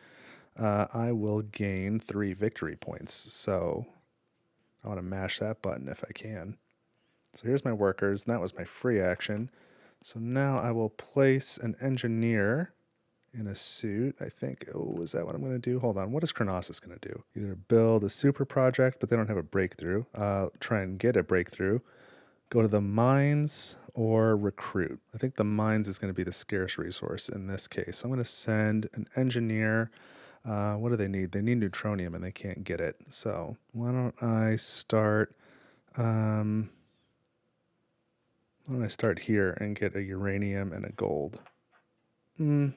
I will gain 3 victory points. So I want to mash that button if I can. So here's my workers, and that was my free action. So now I will place an engineer in a suit. I think, is that what I'm going to do? Hold on. What is Chronosis going to do? Either build a super project, but they don't have a breakthrough. Try and get a breakthrough. Go to the mines or recruit. I think the mines is going to be the scarce resource in this case. So I'm going to send an engineer. What do they need? They need neutronium and they can't get it. So why don't I start... Why don't I start here and get a uranium and a gold? Man,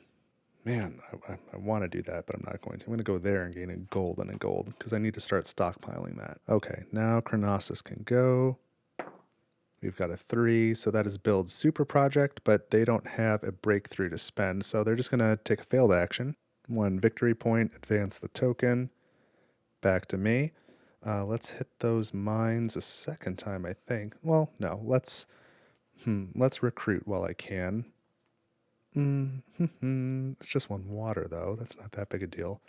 I want to do that, but I'm not going to. I'm going to go there and gain a gold and a gold because I need to start stockpiling that. Okay, now Chronosis can go. We've got a 3, so that is build super project, but they don't have a breakthrough to spend, so they're just going to take a failed action. 1 victory point, advance the token, back to me. Let's hit those mines a second time, I think. Well, no, let's recruit while I can. It's just 1 water, though. That's not that big a deal.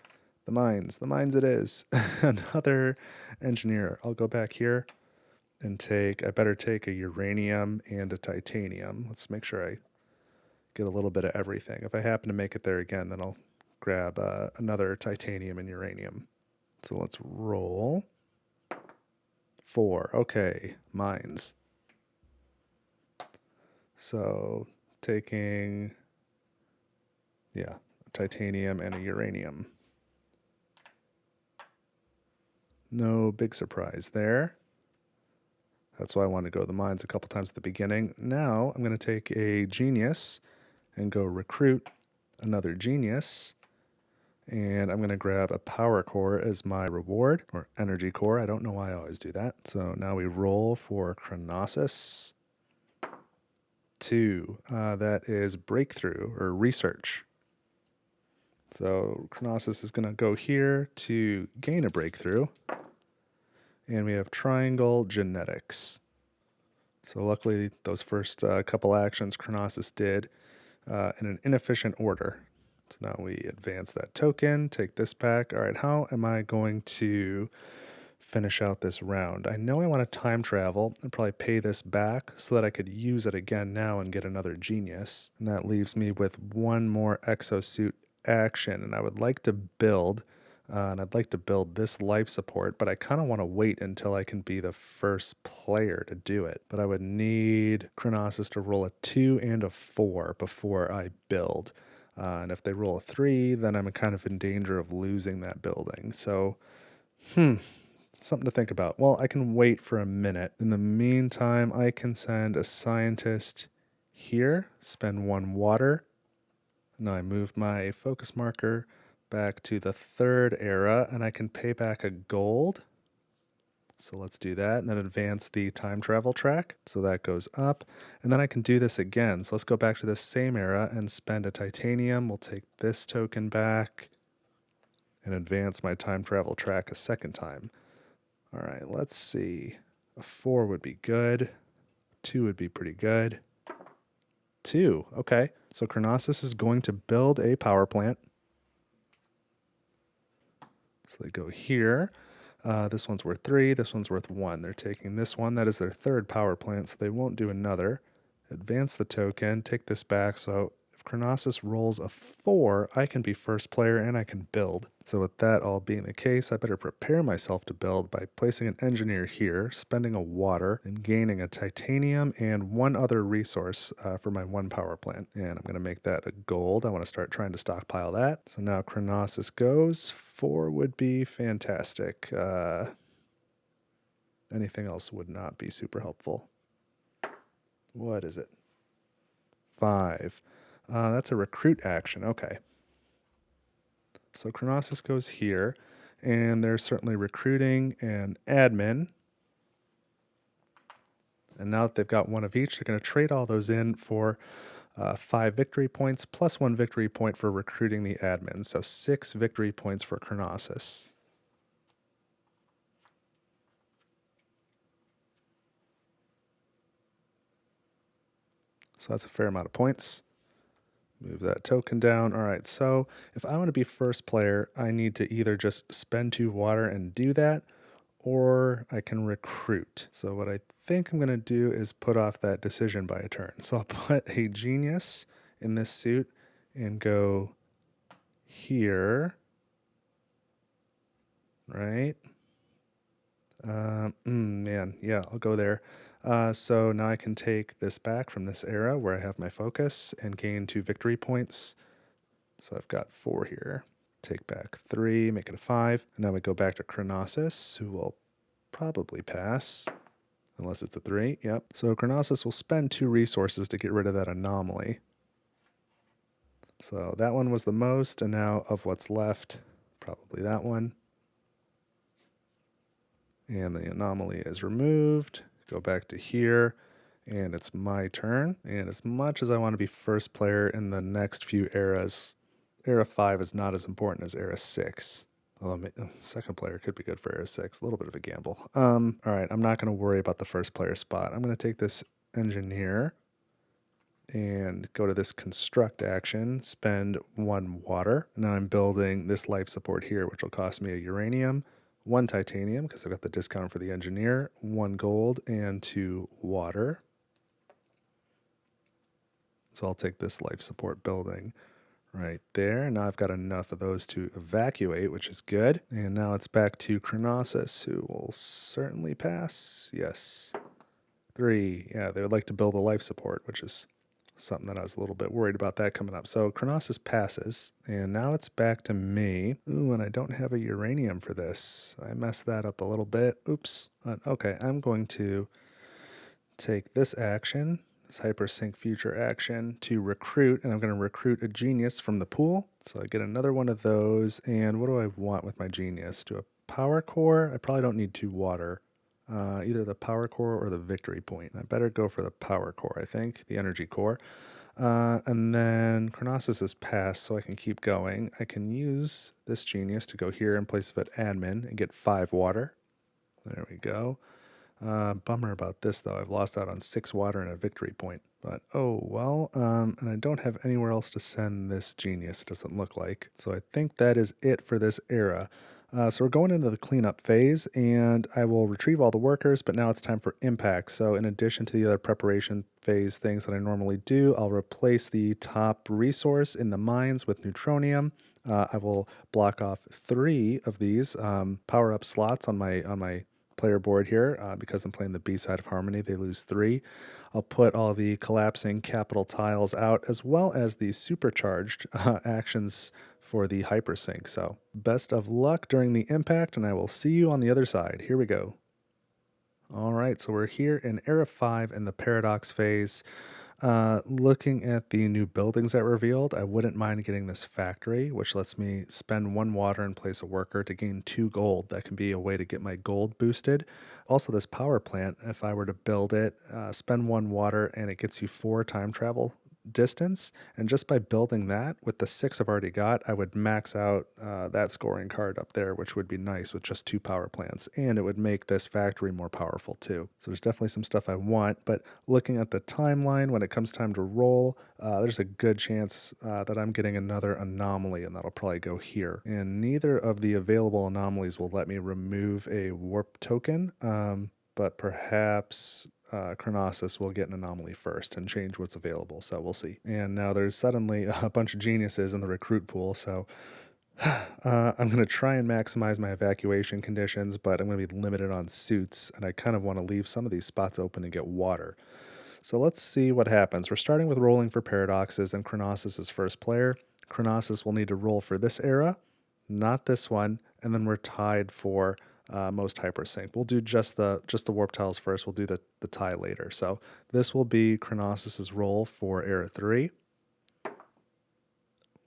The mines it is. Another engineer. I'll go back here and I better take a uranium and a titanium. Let's make sure I get a little bit of everything. If I happen to make it there again, then I'll grab another titanium and uranium. So let's roll. 4. Okay, mines. So taking, a titanium and a uranium. No big surprise there. That's why I wanted to go to the mines a couple times at the beginning. Now I'm going to take a genius and go recruit another genius. And I'm going to grab a power core as my reward, or energy core. I don't know why I always do that. So now we roll for Chronosis. 2. That is breakthrough or research. So Chronosis is going to go here to gain a breakthrough. And we have triangle genetics. So luckily those first couple actions Chronosis did in an inefficient order. So now we advance that token, take this back. All right, how am I going to finish out this round? I know I want to time travel and probably pay this back so that I could use it again now and get another genius. And that leaves me with 1 more exosuit action. And I would like to build, and I'd like to build this life support, but I kind of want to wait until I can be the first player to do it. But I would need Chronosis to roll a 2 and a 4 before I build. And if they roll a 3, then I'm kind of in danger of losing that building. So, something to think about. Well, I can wait for a minute. In the meantime, I can send a scientist here, spend 1 water. Now I move my focus marker back to the 3rd era, and I can pay back a gold. So let's do that, and then advance the time travel track. So that goes up, and then I can do this again. So let's go back to this same era and spend a titanium. We'll take this token back and advance my time travel track a second time. All right, let's see. A 4 would be good. 2 would be pretty good. 2, okay. So Chronosis is going to build a power plant. So they go here. This one's worth 3, this one's worth 1. They're taking this one, that is their third power plant, so they won't do another. Advance the token, take this back, so if Chronosis rolls a 4, I can be first player and I can build. So with that all being the case, I better prepare myself to build by placing an engineer here, spending a water, and gaining a titanium and one other resource for my 1 power plant. And I'm going to make that a gold. I want to start trying to stockpile that. So now Chronosis goes. 4 would be fantastic. Anything else would not be super helpful. What is it? 5. That's a recruit action. Okay. So Chronosis goes here, and they're certainly recruiting and admin. And now that they've got 1 of each, they're going to trade all those in for 5 victory points plus 1 victory point for recruiting the admin. So 6 victory points for Chronosis. So that's a fair amount of points. Move that token down. All right, so if I want to be first player, I need to either just spend 2 water and do that, or I can recruit. So what I think I'm going to do is put off that decision by a turn. So I'll put a genius in this suit and go here, right? Man, yeah, I'll go there. So now I can take this back from this era where I have my focus and gain 2 victory points. So I've got 4 here. Take back 3, make it a 5. And now we go back to Chronosis, who will probably pass, unless it's a 3. Yep. So Chronosis will spend 2 resources to get rid of that anomaly. So that one was the most, and now of what's left, probably that one. And the anomaly is removed. Go back to here, and it's my turn. And as much as I want to be first player in the next few eras, Era 5 is not as important as Era 6. Although second player could be good for Era 6. A little bit of a gamble. All right, I'm not going to worry about the first player spot. I'm going to take this engineer and go to this construct action, spend 1 water. Now I'm building this life support here, which will cost me a uranium, 1 titanium, because I've got the discount for the engineer, 1 gold, and 2 water. So I'll take this life support building right there. Now I've got enough of those to evacuate, which is good. And now it's back to Chronosis, who will certainly pass. Yes. 3. Yeah, they would like to build a life support, which is something that I was a little bit worried about that coming up. So Chronosis passes, and now it's back to me. Ooh, and I don't have a uranium for this. I messed that up a little bit. Oops. Okay, I'm going to take this action, this Hypersync Future action, to recruit, and I'm going to recruit a genius from the pool. So I get another one of those, and what do I want with my genius? Do a power core? I probably don't need 2 water. Either the power core or the victory point. I better go for the power core, I think, the energy core. And then Chronosis is passed, so I can keep going. I can use this genius to go here in place of an admin and get 5 water. There we go. Bummer about this, though. I've lost out on 6 water and a victory point. But, oh, well, and I don't have anywhere else to send this genius, it doesn't look like. So I think that is it for this era. So we're going into the cleanup phase, and I will retrieve all the workers, but now it's time for impact. So in addition to the other preparation phase things that I normally do, I'll replace the top resource in the mines with neutronium. I will block off 3 of these power-up slots on my player board here because I'm playing the B side of Harmony. They lose 3. I'll put all the collapsing capital tiles out, as well as the supercharged actions for the hypersync. So best of luck during the impact, and I will see you on the other side. Here we go. All right, so we're here in Era 5 in the paradox phase. Looking at the new buildings that were revealed, I wouldn't mind getting this factory, which lets me spend 1 water and place a worker to gain 2 gold. That can be a way to get my gold boosted. Also, this power plant, if I were to build it, spend 1 water and it gets you 4 time travel distance. And just by building that with the 6 I've already got, I would max out that scoring card up there, which would be nice with just 2 power plants. And it would make this factory more powerful too. So there's definitely some stuff I want. But looking at the timeline, when it comes time to roll, there's a good chance that I'm getting another anomaly, and that'll probably go here. And neither of the available anomalies will let me remove a warp token, but perhaps Chronosis will get an anomaly first and change what's available, so we'll see. And now there's suddenly a bunch of geniuses in the recruit pool, so I'm going to try and maximize my evacuation conditions, but I'm going to be limited on suits, and I kind of want to leave some of these spots open and get water. So let's see what happens. We're starting with rolling for paradoxes, and Chronosis is first player. Chronosis will need to roll for this era, not this one, and then we're tied for most hypersync. We'll do just the warp tiles first. We'll do the tie later. So this will be Chronosis's roll for era 3.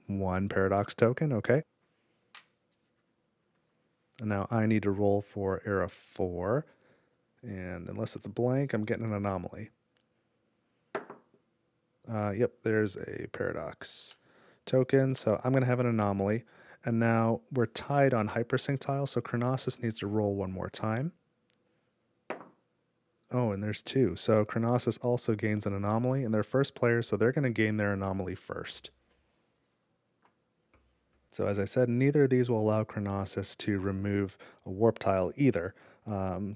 1 paradox token, okay. And now I need to roll for era 4. And unless it's a blank, I'm getting an anomaly. Yep, there's a paradox token. So I'm going to have an anomaly. And now we're tied on hypersync tile, so Chronosis needs to roll 1 more time. Oh, and there's 2. So Chronosis also gains an anomaly, and they're first players, so they're going to gain their anomaly first. So as I said, neither of these will allow Chronosis to remove a warp tile either.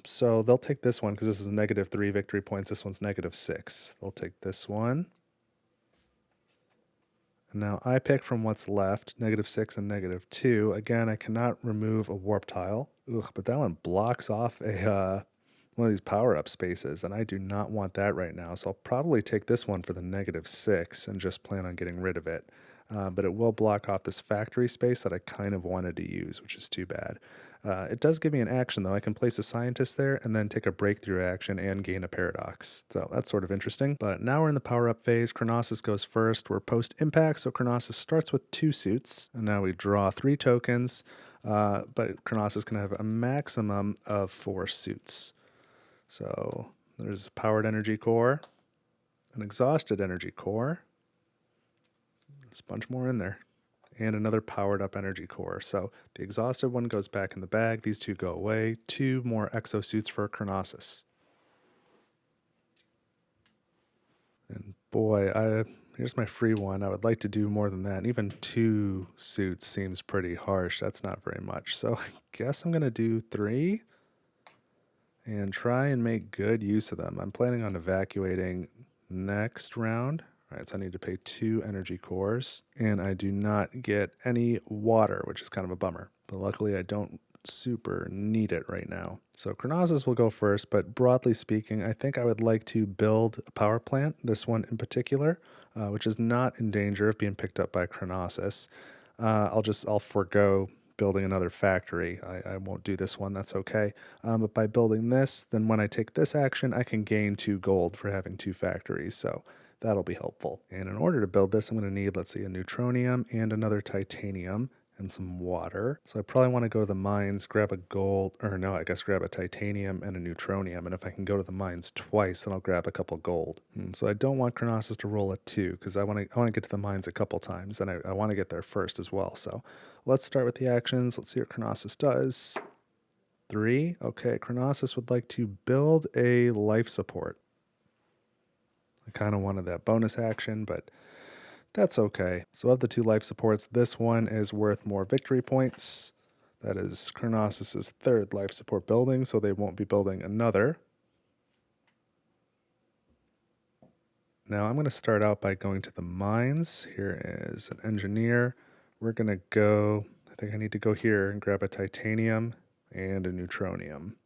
So they'll take this one because this is -3 victory points. This one's -6. They'll take this one. And now I pick from what's left, -6 and -2. Again, I cannot remove a warp tile. Ugh, but that one blocks off a one of these power-up spaces, and I do not want that right now. So I'll probably take this one for the -6 and just plan on getting rid of it. But it will block off this factory space that I kind of wanted to use, which is too bad. It does give me an action, though. I can place a scientist there and then take a breakthrough action and gain a paradox. So that's sort of interesting. But now we're in the power-up phase. Chronosis goes first. We're post-impact, so Chronosis starts with 2 suits. And now we draw 3 tokens, but Chronosis can have a maximum of 4 suits. So there's a powered energy core, an exhausted energy core. There's a bunch more in there. And another powered up energy core. So the exhausted one goes back in the bag. These 2 go away. 2 more exosuits for Chronosis. And boy, here's my free one. I would like to do more than that. Even 2 suits seems pretty harsh. That's not very much. So I guess I'm going to do 3 and try and make good use of them. I'm planning on evacuating next round. All right, so I need to pay 2 energy cores, and I do not get any water, which is kind of a bummer. But luckily, I don't super need it right now. So Chronosis will go first, but broadly speaking, I think I would like to build a power plant, this one in particular, which is not in danger of being picked up by Chronosis. I'll forego building another factory. I won't do this one, that's okay. But by building this, then when I take this action, I can gain 2 gold for having 2 factories. So that'll be helpful. And in order to build this, I'm going to need, let's see, a neutronium and another titanium and some water. So I probably want to go to the mines, grab a gold, or no, I guess grab a titanium and a neutronium. And if I can go to the mines twice, then I'll grab a couple gold. So I don't want Chronosis to roll a 2 because I want to get to the mines a couple times, and I want to get there first as well. So let's start with the actions. Let's see what Chronosis does. 3. Okay, Chronosis would like to build a life support. I kind of wanted that bonus action, but that's okay. So of the 2 life supports, this one is worth more victory points. That is Chronosis' 3rd life support building, so they won't be building another. Now I'm going to start out by going to the mines. Here is an engineer. We're going to go, I think I need to go here and grab a titanium and a neutronium.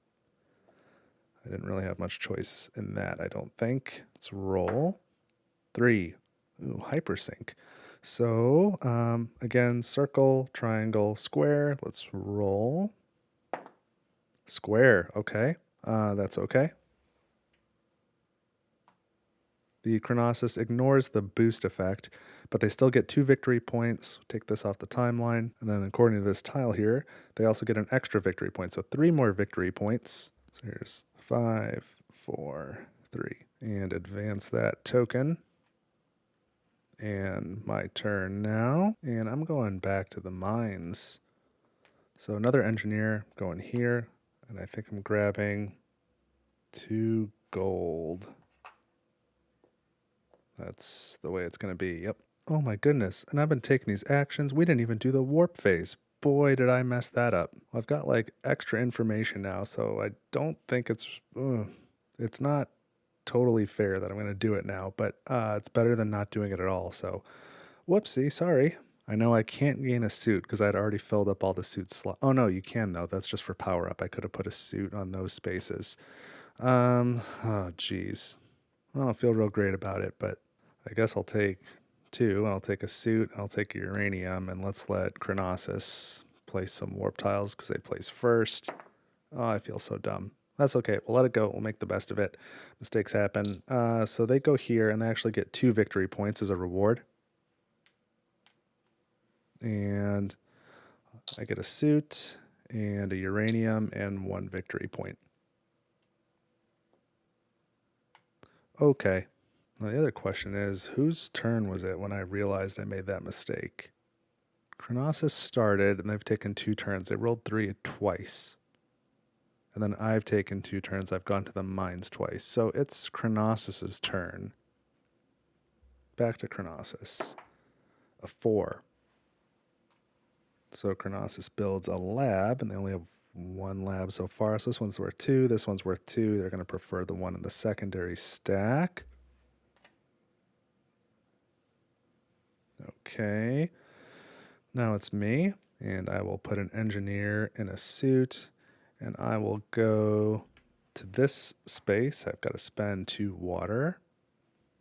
I didn't really have much choice in that, I don't think. Let's roll. 3. Ooh, hypersync. So, again, circle, triangle, square. Let's roll. Square, okay. That's okay. The Chronosis ignores the boost effect, but they still get 2 victory points. Take this off the timeline. And then according to this tile here, they also get an extra victory point. So 3 more victory points. So here's 5, 4, 3. And advance that token. And my turn now. And I'm going back to the mines. So another engineer going here. And I think I'm grabbing 2 gold. That's the way it's going to be. Yep. Oh my goodness. And I've been taking these actions. We didn't even do the warp phase. Boy, did I mess that up. Well, I've got like extra information now, so I don't think it's not totally fair that I'm going to do it now, but it's better than not doing it at all. So whoopsie, sorry. I know I can't gain a suit because I'd already filled up all the suit slots. Oh no, you can though. That's just for power up. I could have put a suit on those spaces. Oh geez. I don't feel real great about it, but I guess I'll take 2. I'll take a suit. I'll take a uranium, and let's let Chronosis place some warp tiles because they place first. Oh, I feel so dumb. That's okay. We'll let it go. We'll make the best of it. Mistakes happen. So they go here, and they actually get 2 victory points as a reward. And I get a suit and a uranium and 1 victory point. Okay. Now the other question is, whose turn was it when I realized I made that mistake? Chronosis started, and they've taken 2 turns. They rolled 3 twice. And then I've taken 2 turns. I've gone to the mines twice. So it's Chronosis's turn. Back to Chronosis. A 4. So Chronosis builds a lab, and they only have 1 lab so far. So this one's worth 2. This one's worth 2. They're going to prefer the one in the secondary stack. Okay. Now it's me, and I will put an engineer in a suit, and I will go to this space. I've got to spend 2 water,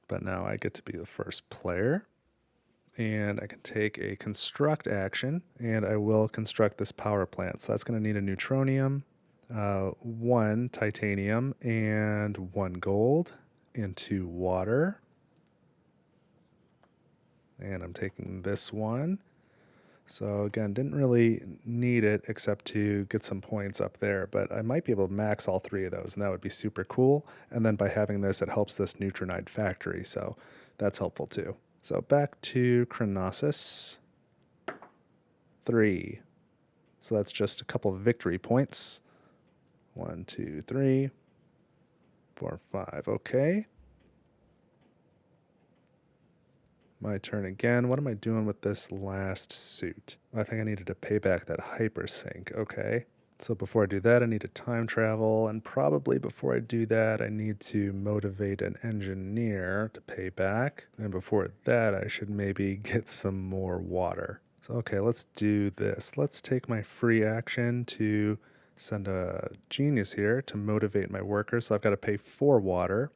but now I get to be the first player. And I can take a construct action, and I will construct this power plant. So that's going to need a neutronium, 1 titanium, and 1 gold, and 2 water. And I'm taking this one. So again, didn't really need it except to get some points up there, but I might be able to max all 3 of those, and that would be super cool. And then by having this, it helps this neutronide factory, so that's helpful too. So back to Chronosis. 3. So that's just a couple of victory points. 1, 2, 3, 4, 5. Okay. My turn again. What am I doing with this last suit? I think I needed to pay back that hypersync. Okay. So before I do that, I need to time travel, and probably before I do that, I need to motivate an engineer to pay back. And before that, I should maybe get some more water. So okay, let's do this. Let's take my free action to send a genius here to motivate my workers. So I've got to pay 4 water.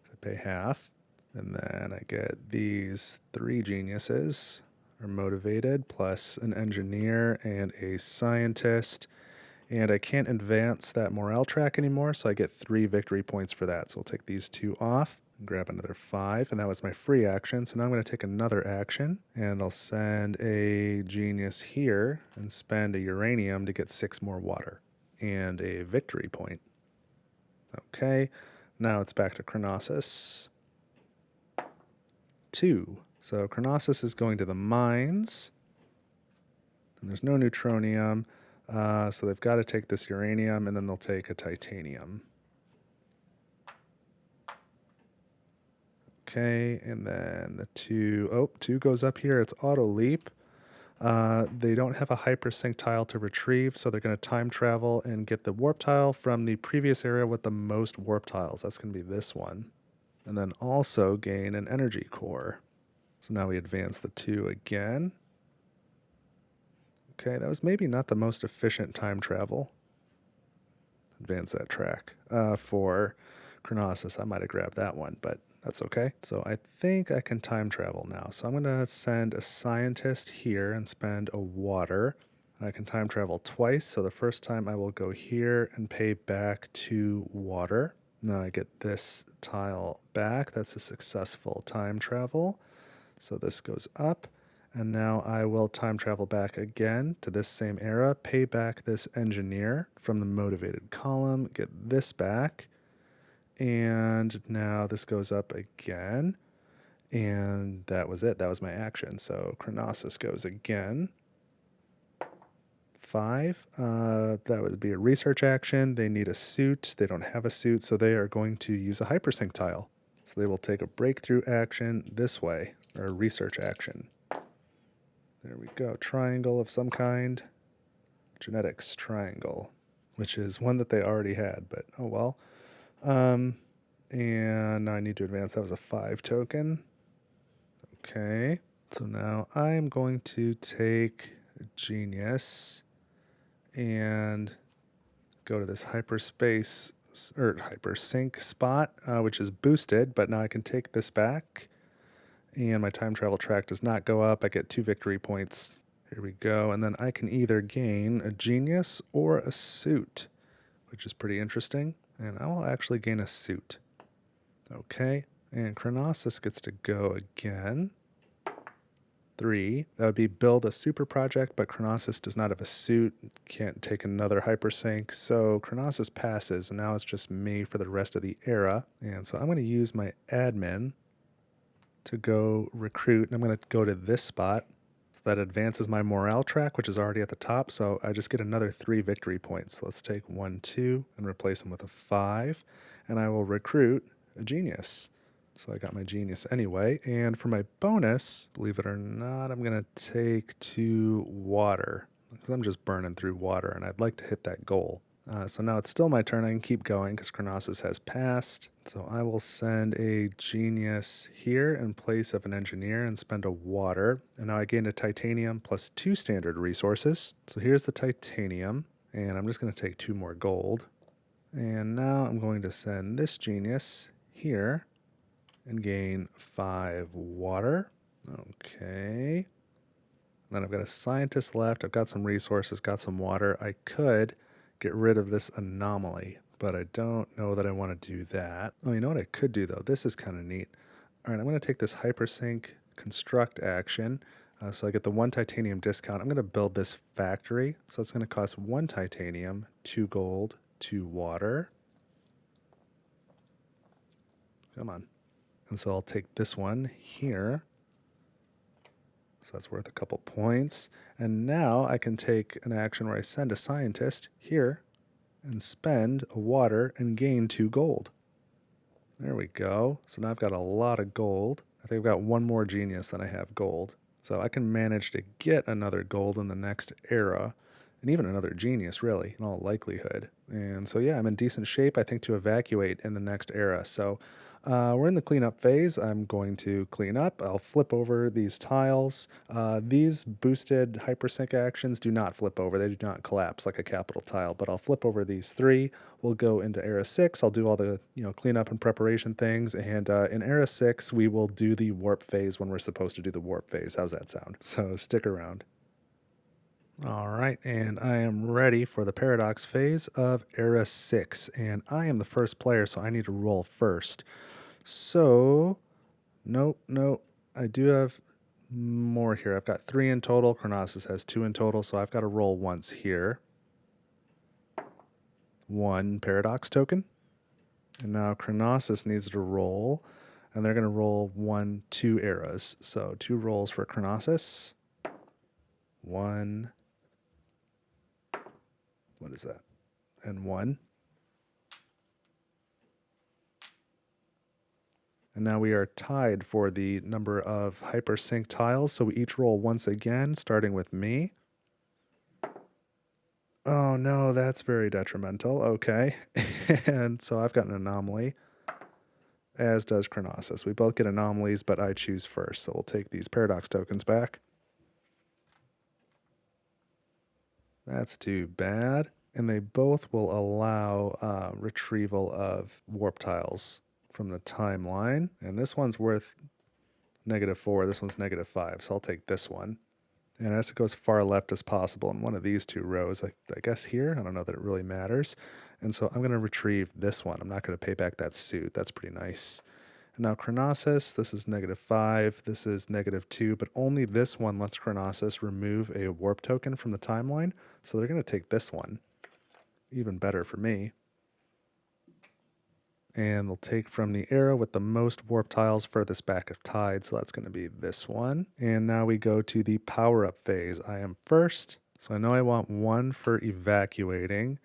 So I pay half. And then I get these 3 geniuses are motivated, plus an engineer and a scientist. And I can't advance that morale track anymore, so I get 3 victory points for that. So we'll take these 2 off and grab another 5, and that was my free action. So now I'm going to take another action, and I'll send a genius here and spend a uranium to get 6 more water and a victory point. Okay, now it's back to Chronosis. 2. So Chronosis is going to the mines, and there's no neutronium. So they've got to take this uranium, and then they'll take a titanium. Okay, and then the 2 goes up here. It's auto leap. They don't have a hypersync tile to retrieve, so they're going to time travel and get the warp tile from the previous area with the most warp tiles. That's going to be this one. And then also gain an energy core. So now we advance the 2 again. Okay, that was maybe not the most efficient time travel. Advance that track. For Chronosis, I might have grabbed that one, but that's okay. So I think I can time travel now. So I'm going to send a scientist here and spend a water. I can time travel twice. So the first time I will go here and pay back 2 water. Now I get this tile back. That's a successful time travel. So this goes up. And now I will time travel back again to this same era, pay back this engineer from the motivated column, get this back. And now this goes up again. And that was it. That was my action. So Chronosis goes again. 5. That would be a research action. They need a suit. They don't have a suit, so they are going to use a hypersync tile. So they will take a breakthrough action this way, or a research action. There we go. Triangle of some kind. Genetics triangle, which is one that they already had, but oh well. And now I need to advance. That was a 5 token. Okay. So now I'm going to take Genius and go to this hyperspace or hypersync spot, which is boosted, but now I can take this back. And my time travel track does not go up. I get 2 victory points. Here we go. And then I can either gain a genius or a suit, which is pretty interesting. And I will actually gain a suit. Okay. And Chronosis gets to go again. 3. That would be build a super project, but Chronosis does not have a suit. Can't take another hypersync. So Chronosis passes, and now it's just me for the rest of the era. And so I'm going to use my admin to go recruit, and I'm going to go to this spot. So that advances my morale track, which is already at the top, so I just get another 3 victory points. So let's take 1, 2, and replace them with a 5, and I will recruit a genius. So I got my genius anyway, and for my bonus, believe it or not, I'm going to take 2 water, because I'm just burning through water, and I'd like to hit that goal. So now it's still my turn. I can keep going because Chronosis has passed. So I will send a genius here in place of an engineer and spend a water. And now I gain a titanium plus 2 standard resources. So here's the titanium. And I'm just going to take 2 more gold. And now I'm going to send this genius here and gain 5 water. Okay. Then I've got a scientist left. I've got some resources, got some water. I could get rid of this anomaly, but I don't know that I want to do that. Oh, you know what I could do, though? This is kind of neat. All right, I'm going to take this hypersync construct action. So I get the 1 titanium discount. I'm going to build this factory. So it's going to cost 1 titanium, 2 gold, 2 water. Come on. And so I'll take this one here. So that's worth a couple points. And now I can take an action where I send a scientist here and spend a water and gain 2 gold. There we go. So now I've got a lot of gold. I think I've got 1 more genius than I have gold. So I can manage to get another gold in the next era, and even another genius, really, in all likelihood. And so, yeah, I'm in decent shape, I think, to evacuate in the next era. So we're in the cleanup phase. I'm going to clean up. I'll flip over these tiles. These boosted hypersync actions do not flip over. They do not collapse like a capital tile, but I'll flip over these 3. We'll go into era 6. I'll do all the cleanup and preparation things. And in era 6, we will do the warp phase when we're supposed to do the warp phase. How's that sound? So stick around. All right, and I am ready for the paradox phase of era 6. And I am the first player, so I need to roll first. So, nope. I do have more here. I've got 3 in total. Chronosis has 2 in total, so I've got to roll once here. 1 paradox token. And now Chronosis needs to roll, and they're going to roll 2 eras. So 2 rolls for Chronosis. 1. What is that? And 1. And now we are tied for the number of hypersync tiles, so we each roll once again, starting with me. Oh no, that's very detrimental. Okay. And so I've got an anomaly, as does Chronosis. We both get anomalies, but I choose first, so we'll take these paradox tokens back. That's too bad. And they both will allow retrieval of warp tiles from the timeline. And this one's worth -4, this one's -5, so I'll take this one. And it has to go as far left as possible in one of these two rows. I guess here. I don't know that it really matters. And so I'm going to retrieve this one. I'm not going to pay back that suit. That's pretty nice. And now Chronosis, this is -5, this is -2, but only this one lets Chronosis remove a warp token from the timeline. So they're going to take this one. Even better for me. And they'll take from the arrow with the most warp tiles furthest back of tide. So that's going to be this one. And now we go to the power-up phase. I am first. So I know I want 1 for evacuating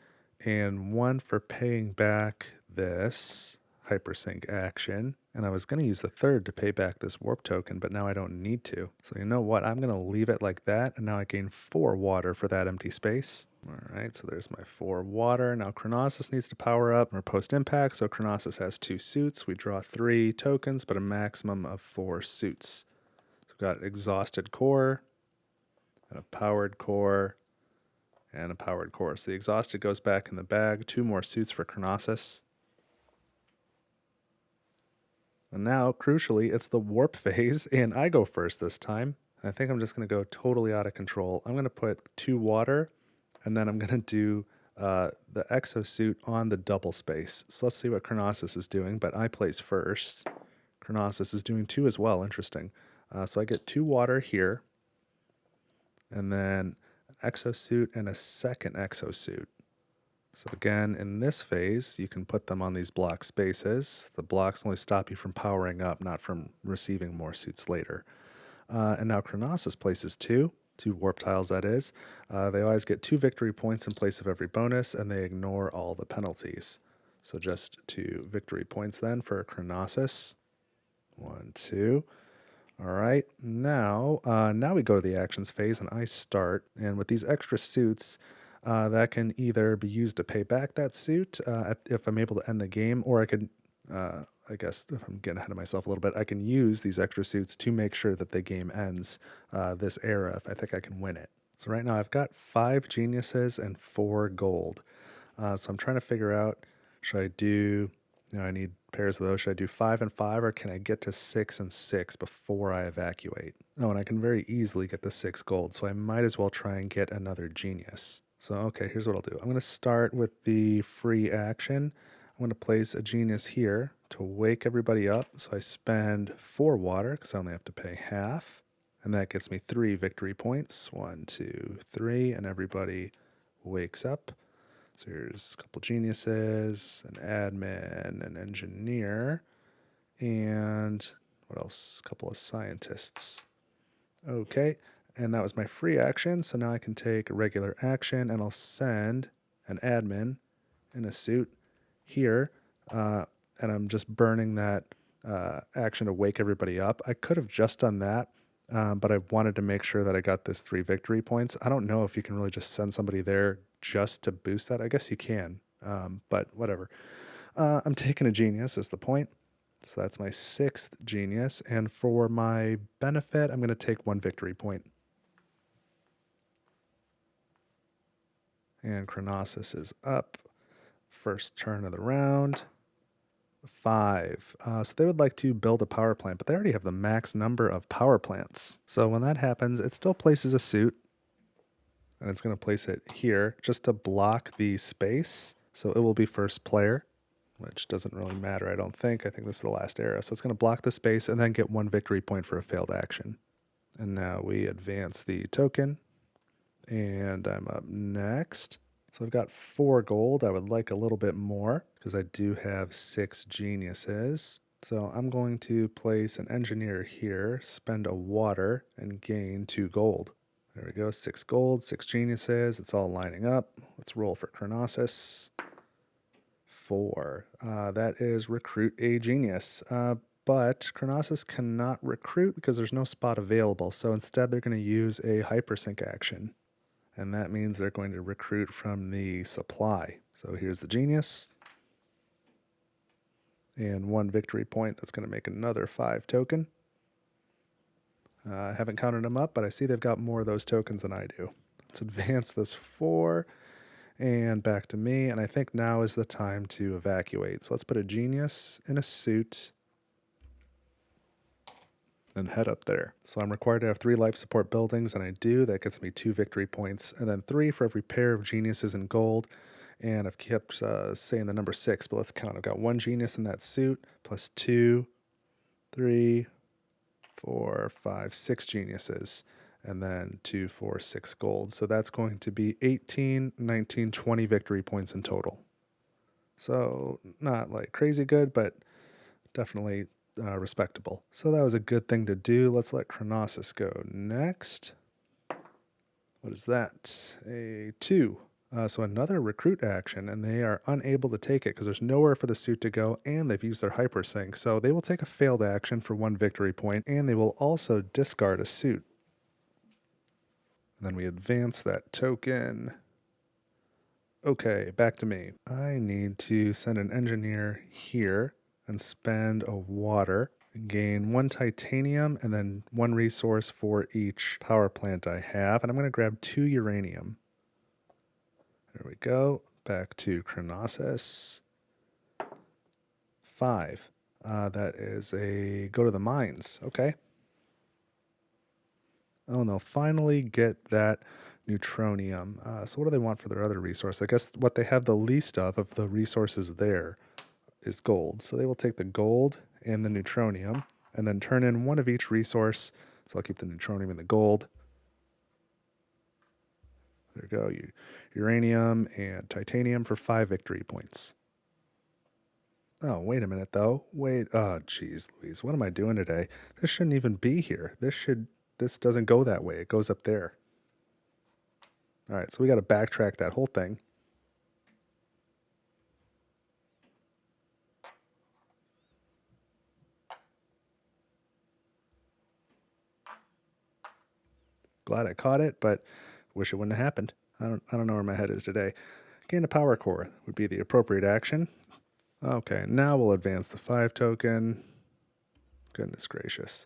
and 1 for paying back this hypersync action. And I was going to use the third to pay back this warp token, but now I don't need to. So you know what? I'm going to leave it like that. And now I gain 4 water for that empty space. All right, so there's my 4 water. Now Chronosis needs to power up or post-impact. So Chronosis has 2 suits. We draw 3 tokens, but a maximum of 4 suits. So we've got Exhausted Core, and a Powered Core, and a Powered Core. So the Exhausted goes back in the bag. 2 more suits for Chronosis. And now, crucially, it's the warp phase, and I go first this time. I think I'm just going to go totally out of control. I'm going to put 2 water, and then I'm going to do the exosuit on the double space. So let's see what Chronosis is doing, but I place first. Chronosis is doing 2 as well. Interesting. So I get 2 water here, and then an exosuit and a second exosuit. So again, in this phase, you can put them on these block spaces. The blocks only stop you from powering up, not from receiving more suits later. And now Chronosis places 2 warp tiles, that is. They always get 2 victory points in place of every bonus, and they ignore all the penalties. So just 2 victory points then for Chronosis. 1, 2. All right, now we go to the actions phase, and I start. And with these extra suits, that can either be used to pay back that suit if I'm able to end the game, or I could, I guess if I'm getting ahead of myself a little bit, I can use these extra suits to make sure that the game ends this era if I think I can win it. So right now I've got 5 geniuses and 4 gold. So I'm trying to figure out, should I do, I need pairs of those. Should I do 5 and 5, or can I get to 6 and 6 before I evacuate? Oh, and I can very easily get the 6 gold, so I might as well try and get another genius. So, okay, here's what I'll do. I'm going to start with the free action. I'm going to place a genius here to wake everybody up. So I spend 4 water because I only have to pay half. And that gets me 3 victory points. 1, 2, 3, and everybody wakes up. So here's a couple geniuses, an admin, an engineer, and what else? A couple of scientists. Okay, and that was my free action, so now I can take a regular action, and I'll send an admin in a suit here, and I'm just burning that action to wake everybody up. I could have just done that, but I wanted to make sure that I got this 3 victory points. I don't know if you can really just send somebody there just to boost that. I guess you can, but whatever. I'm taking a genius is the point. So that's my 6th genius. And for my benefit, I'm going to take 1 victory point. And Chronosis is up. First turn of the round. 5. So they would like to build a power plant, but they already have the max number of power plants. So when that happens, it still places a suit. And it's going to place it here just to block the space. So it will be first player, which doesn't really matter, I don't think. I think this is the last era. So it's going to block the space and then get 1 victory point for a failed action. And now we advance the token. And I'm up next. So I've got 4 gold. I would like a little bit more because I do have 6 geniuses. So I'm going to place an engineer here, spend a water, and gain 2 gold. There we go, 6 gold, 6 geniuses. It's all lining up. Let's roll for Chronosis. 4. That is recruit a genius. But Chronosis cannot recruit because there's no spot available. So instead they're going to use a hypersync action. And that means they're going to recruit from the supply. So here's the genius. And 1 victory point. That's going to make another 5 token. I haven't counted them up, but I see they've got more of those tokens than I do. Let's advance this 4 and back to me. And I think now is the time to evacuate. So let's put a genius in a suit. and head up there. So I'm required to have 3 life support buildings, and I do. That gets me 2 victory points, and then 3 for every pair of geniuses in gold. And I've kept saying the number 6, but let's count. I've got 1 genius in that suit, plus 2, 3, 4, 5, 6 geniuses, and then 2, 4, 6 gold. So that's going to be 18, 19, 20 victory points in total. So not like crazy good, but definitely respectable. So that was a good thing to do. Let's let Chronosis go next. What is that? A 2. So another recruit action, and they are unable to take it because there's nowhere for the suit to go, and they've used their hypersync. So they will take a failed action for 1 victory point, and they will also discard a suit. And then we advance that token. Okay, back to me. I need to send an engineer here and spend a water and gain 1 titanium and then 1 resource for each power plant I have. And I'm going to grab 2 uranium. There we go. Back to Chronosis. 5. That is a go to the mines. Okay. Oh, and they'll finally get that neutronium. So what do they want for their other resource? I guess what they have the least of the resources there is gold. So they will take the gold and the neutronium and then turn in 1 of each resource. So I'll keep the neutronium and the gold. There we go. Uranium and titanium for 5 victory points. Oh, wait a minute, though. Wait. Oh, geez, Louise. What am I doing today? This shouldn't even be here. This doesn't go that way. It goes up there. All right, so we got to backtrack that whole thing. Glad I caught it, but wish it wouldn't have happened. I don't know where my head is today. Gain a power core would be the appropriate action. Okay, now we'll advance the 5 token. Goodness gracious.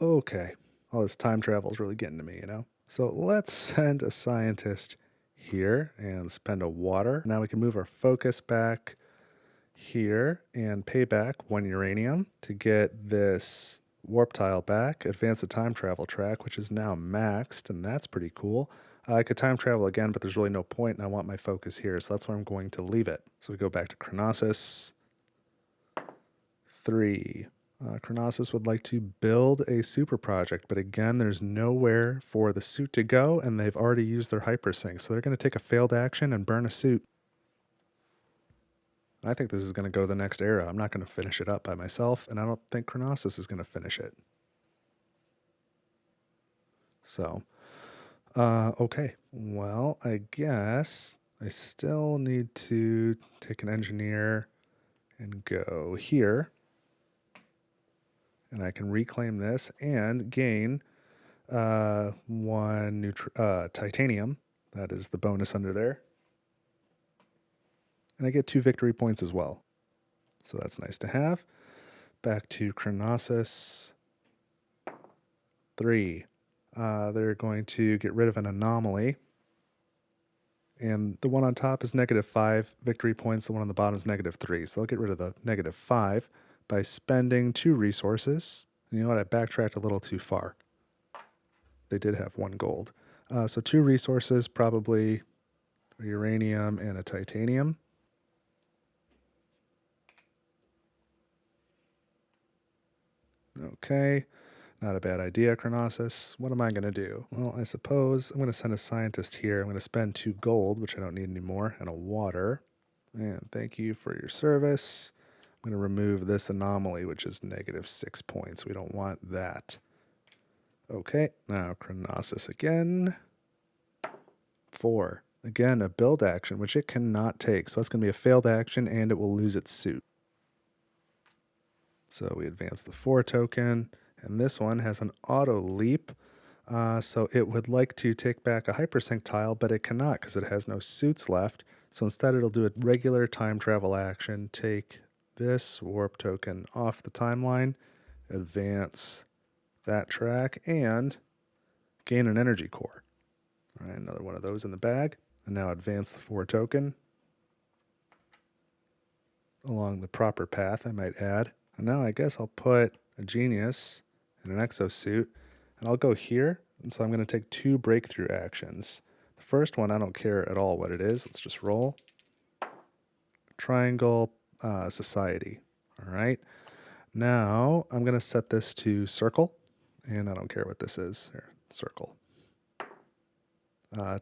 Okay, all this time travel is really getting to me, you know? So let's send a scientist here and spend a water. Now we can move our focus back here and pay back 1 uranium to get this warp tile back, advance the time travel track, which is now maxed, and that's pretty cool. I could time travel again, but there's really no point, and I want my focus here, so that's where I'm going to leave it. So we go back to Chronosis. 3. Chronosis would like to build a super project, but again, there's nowhere for the suit to go, and they've already used their hypersync, so they're going to take a failed action and burn a suit. I think this is going to go to the next era. I'm not going to finish it up by myself, and I don't think Chronosis is going to finish it. So, okay. Well, I guess I still need to take an engineer and go here. And I can reclaim this and gain 1 titanium. That is the bonus under there. And I get 2 victory points as well. So that's nice to have. Back to Chronosis. 3. They're going to get rid of an anomaly. And the one on top is -5 victory points. The one on the bottom is -3. So they'll get rid of the -5 by spending 2 resources. And you know what? I backtracked a little too far. They did have 1 gold. So 2 resources, probably a uranium and a titanium. Okay, not a bad idea, Chronosis. What am I going to do? Well, I suppose I'm going to send a scientist here. I'm going to spend 2 gold, which I don't need anymore, and a water. And thank you for your service. I'm going to remove this anomaly, which is -6 points. We don't want that. Okay, now Chronosis again. 4. Again, a build action, which it cannot take. So that's going to be a failed action, and it will lose its suit. So we advance the 4 token, and this one has an auto leap. So it would like to take back a hypersync tile, but it cannot because it has no suits left. So instead it'll do a regular time travel action, take this warp token off the timeline, advance that track, and gain an energy core. All right, another one of those in the bag. And now advance the 4 token along the proper path, I might add. And now I guess I'll put a genius and an exosuit, and I'll go here, and so I'm going to take 2 breakthrough actions. The first one, I don't care at all what it is. Let's just roll. Triangle Society. All right. Now I'm going to set this to circle, and I don't care what this is. Here, circle.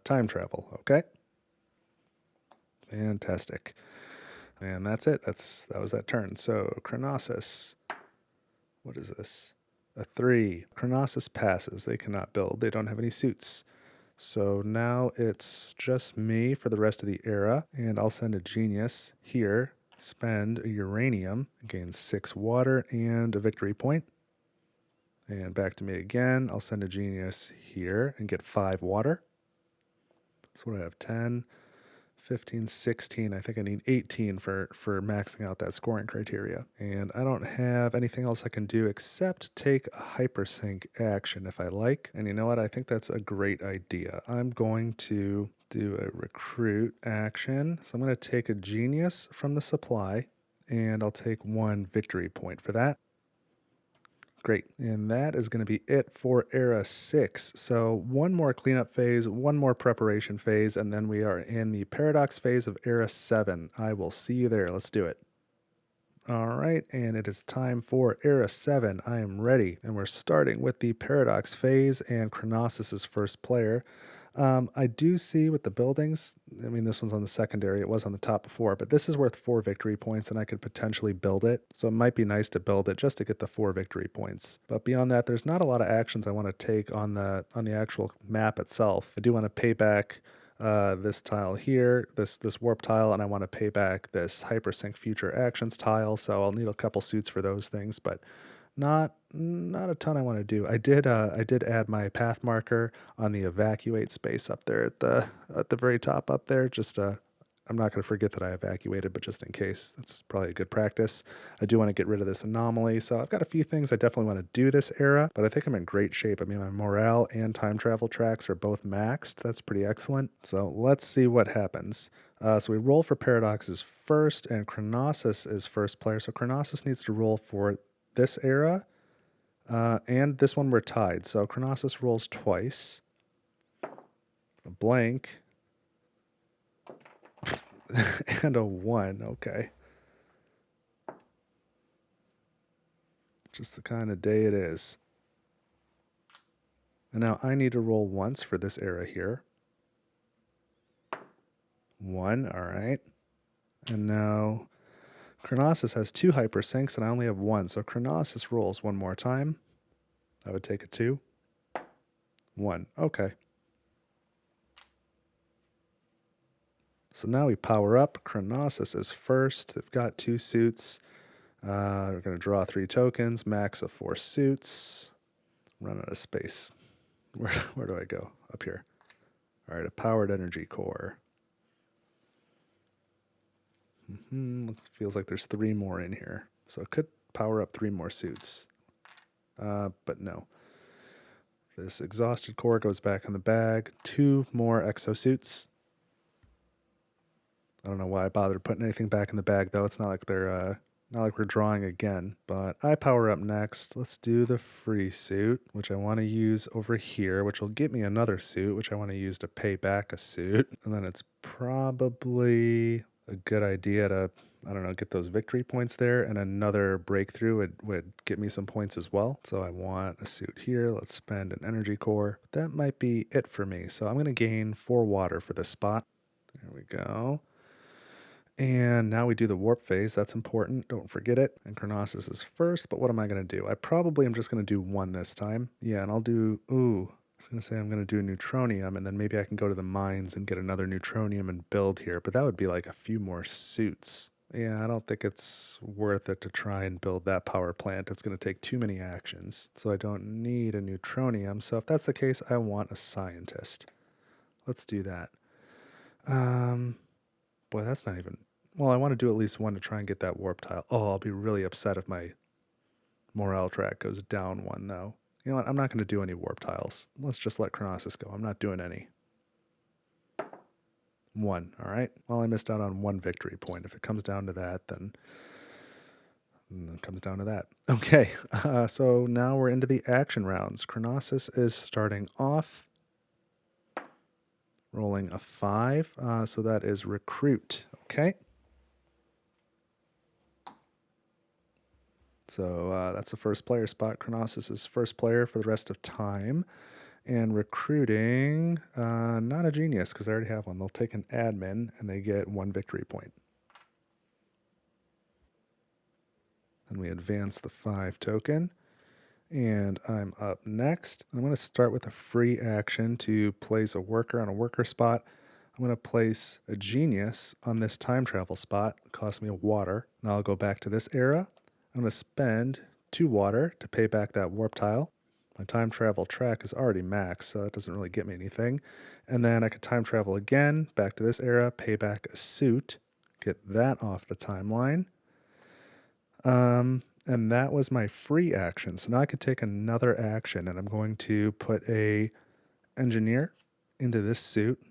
Time travel. Okay. Fantastic. And that's it. That was that turn. So Chronosis. What is this? A 3. Chronosis passes. They cannot build. They don't have any suits. So now it's just me for the rest of the era, and I'll send a genius here, spend a uranium, gain 6 water and a victory point. And back to me again. I'll send a genius here and get 5 water. So what do I have? 10, 15, 16. I think I need 18 for maxing out that scoring criteria. And I don't have anything else I can do except take a hypersync action if I like. And you know what? I think that's a great idea. I'm going to do a recruit action. So I'm going to take a genius from the supply, and I'll take 1 victory point for that. Great. And that is going to be it for Era 6. So 1 more cleanup phase, 1 more preparation phase, and then we are in the paradox phase of Era 7. I will see you there. Let's do it. All right, and it is time for Era 7. I am ready, and we're starting with the paradox phase, and Chronosis is first player. I do see with the buildings, I mean, this one's on the secondary. It was on the top before, but this is worth 4 victory points, and I could potentially build it. So it might be nice to build it just to get the 4 victory points. But beyond that, there's not a lot of actions I want to take on the actual map itself. I do want to pay back this tile here, this warp tile, and I want to pay back this Hypersync Future Actions tile. So I'll need a couple suits for those things, but not a ton I want to do. I did add my path marker on the evacuate space up there at the very top up there. Just I'm not going to forget that I evacuated, but just in case, that's probably a good practice. I do want to get rid of this anomaly, so I've got a few things I definitely want to do this era, but I think I'm in great shape. I mean, my morale and time travel tracks are both maxed. That's pretty excellent. So let's see what happens. So we roll for Paradoxes first, and Chronosis is first player. So Chronosis needs to roll for this era, and this one we're tied. So Chronosis rolls twice. A blank. And a 1. Okay. Just the kind of day it is. And now I need to roll once for this era here. 1. All right. And now Chronosis has 2 hypersyncs, and I only have 1. So Chronosis rolls 1 more time. I would take a 2. 1. Okay. So now we power up. Chronosis is first. They've got 2 suits. We're going to draw 3 tokens, max of 4 suits. Run out of space. Where do I go? Up here. All right, a powered energy core. Feels like there's 3 more in here. So it could power up 3 more suits. But no. This exhausted core goes back in the bag. 2 more exosuits. I don't know why I bothered putting anything back in the bag, though. It's not like we're drawing again. But I power up next. Let's do the free suit, which I want to use over here, which will get me another suit, which I want to use to pay back a suit. And then it's probably a good idea to, I don't know, get those victory points there, and another breakthrough would get me some points as well. So I want a suit here. Let's spend an energy core. That might be it for me. So I'm going to gain 4 water for this spot. There we go. And now we do the warp phase. That's important. Don't forget it. And Chronosis is first, but what am I going to do? I probably am just going to do 1 this time. Yeah, and I'll do, I was going to say I'm going to do a neutronium, and then maybe I can go to the mines and get another neutronium and build here, but that would be like a few more suits. Yeah, I don't think it's worth it to try and build that power plant. It's going to take too many actions, so I don't need a neutronium. So if that's the case, I want a scientist. Let's do that. Boy, that's not even... Well, I want to do at least 1 to try and get that warp tile. Oh, I'll be really upset if my morale track goes down 1, though. You know what? I'm not going to do any warp tiles. Let's just let Chronosis go. I'm not doing any. 1, all right? Well, I missed out on 1 victory point. If it comes down to that, then And it comes down to that. Okay, so now we're into the action rounds. Chronosis is starting off, rolling a 5, so that is recruit. Okay. So that's the first player spot. Chronosis is first player for the rest of time. And recruiting, not a genius because I already have one. They'll take an admin and they get 1 victory point. Then we advance the 5 token. And I'm up next. I'm going to start with a free action to place a worker on a worker spot. I'm going to place a genius on this time travel spot. It costs me a water. Now I'll go back to this era. I'm going to spend 2 water to pay back that warp tile. My time travel track is already maxed, so that doesn't really get me anything. And then I could time travel again, back to this era, pay back a suit, get that off the timeline. And that was my free action. So now I could take another action, and I'm going to put a engineer into this suit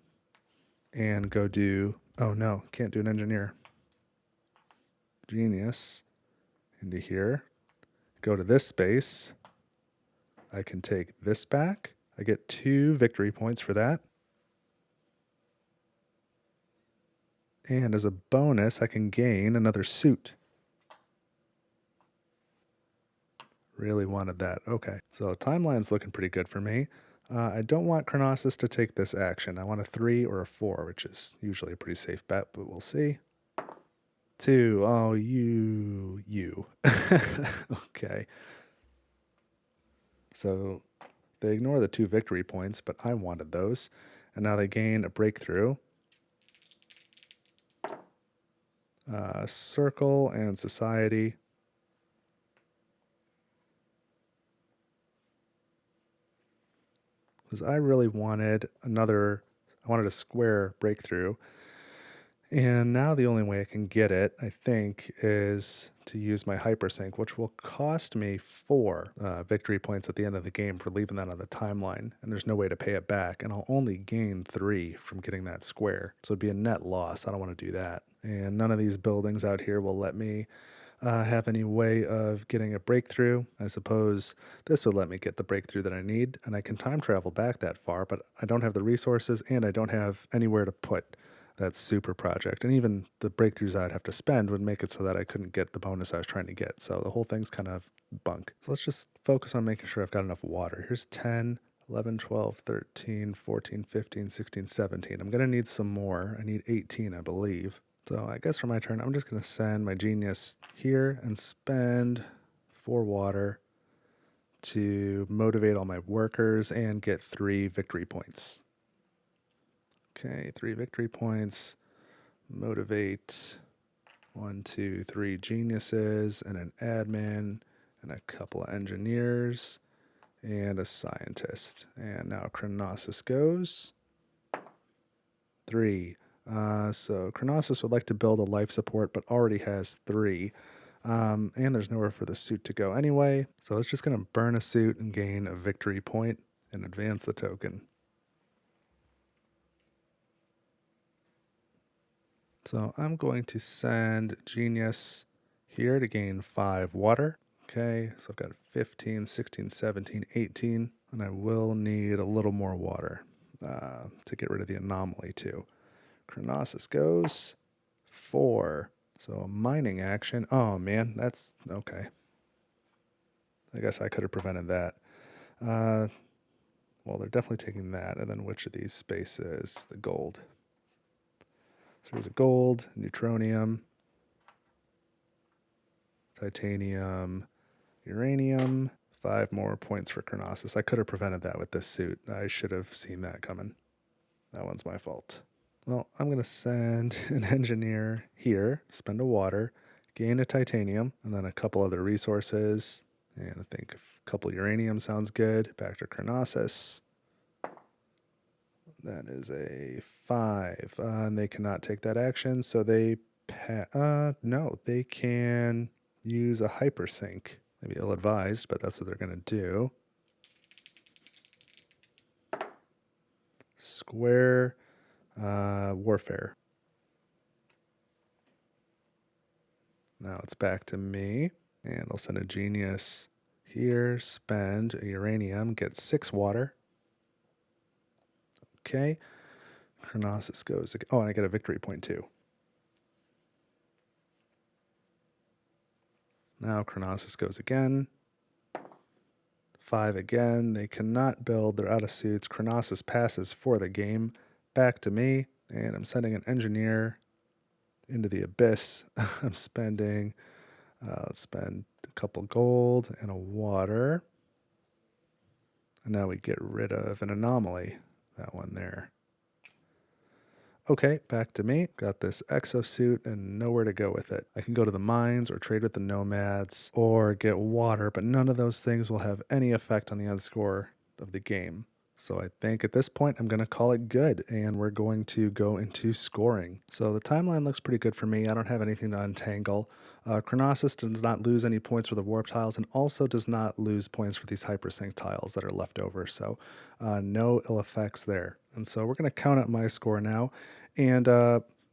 and go do, oh no, can't do an engineer. Genius into here. Go to this space. I can take this back. I get 2 victory points for that. And as a bonus, I can gain another suit. Really wanted that. Okay, so timeline's looking pretty good for me. I don't want Chronosis to take this action. I want a 3 or a 4, which is usually a pretty safe bet, but we'll see. 2. Oh, you. Okay. So they ignore the 2 victory points, but I wanted those. And now they gain a breakthrough. Circle and society. Because I really wanted I wanted a square breakthrough. And now the only way I can get it, I think, is to use my Hypersync, which will cost me 4 victory points at the end of the game for leaving that on the timeline. And there's no way to pay it back. And I'll only gain 3 from getting that square. So it'd be a net loss. I don't want to do that. And none of these buildings out here will let me have any way of getting a breakthrough. I suppose this would let me get the breakthrough that I need. And I can time travel back that far, but I don't have the resources and I don't have anywhere to put that super project. And even the breakthroughs I'd have to spend would make it so that I couldn't get the bonus I was trying to get. So the whole thing's kind of bunk. So let's just focus on making sure I've got enough water. Here's 10, 11, 12, 13, 14, 15, 16, 17. I'm going to need some more. I need 18, I believe. So I guess for my turn, I'm just going to send my genius here and spend 4 water to motivate all my workers and get 3 victory points. Okay, 3 victory points. Motivate 1, 2, 3 geniuses and an admin and a couple of engineers and a scientist. And now Chronosis goes. 3. So Chronosis would like to build a life support, but already has 3. And there's nowhere for the suit to go anyway. So it's just going to burn a suit and gain a victory point and advance the token. So I'm going to send Genius here to gain 5 water. Okay, so I've got 15, 16, 17, 18, and I will need a little more water to get rid of the anomaly too. Chronosis goes 4. So a mining action. Oh man, that's okay. I guess I could have prevented that. Well, they're definitely taking that. And then which of these spaces? The gold. So there's a gold, neutronium, titanium, uranium. 5 more points for Chronosis. I could have prevented that with this suit. I should have seen that coming. That one's my fault. Well, I'm going to send an engineer here, spend a water, gain a titanium, and then a couple other resources. And I think a couple uranium sounds good. Back to Chronosis. That is a 5. And they cannot take that action, so they no, they can use a hypersync. Maybe ill-advised, but that's what they're going to do. Square warfare. Now it's back to me. And I'll send a genius here, spend a uranium, get 6 water. Okay. Chronosis goes, oh, and I get a victory point too. Now Chronosis goes again. 5 again. They cannot build. They're out of suits. Chronosis passes for the game. Back to me. And I'm sending an engineer into the abyss. I'm spending, let's spend a couple gold and a water. And now we get rid of an anomaly. That one there. Okay, back to me. Got this exosuit and nowhere to go with it. I can go to the mines or trade with the nomads or get water, but none of those things will have any effect on the end score of the game. So I think at this point I'm going to call it good, and we're going to go into scoring. So the timeline looks pretty good for me. I don't have anything to untangle. Chronosis does not lose any points for the warp tiles and also does not lose points for these hypersync tiles that are left over. So no ill effects there. And so we're going to count up my score now. And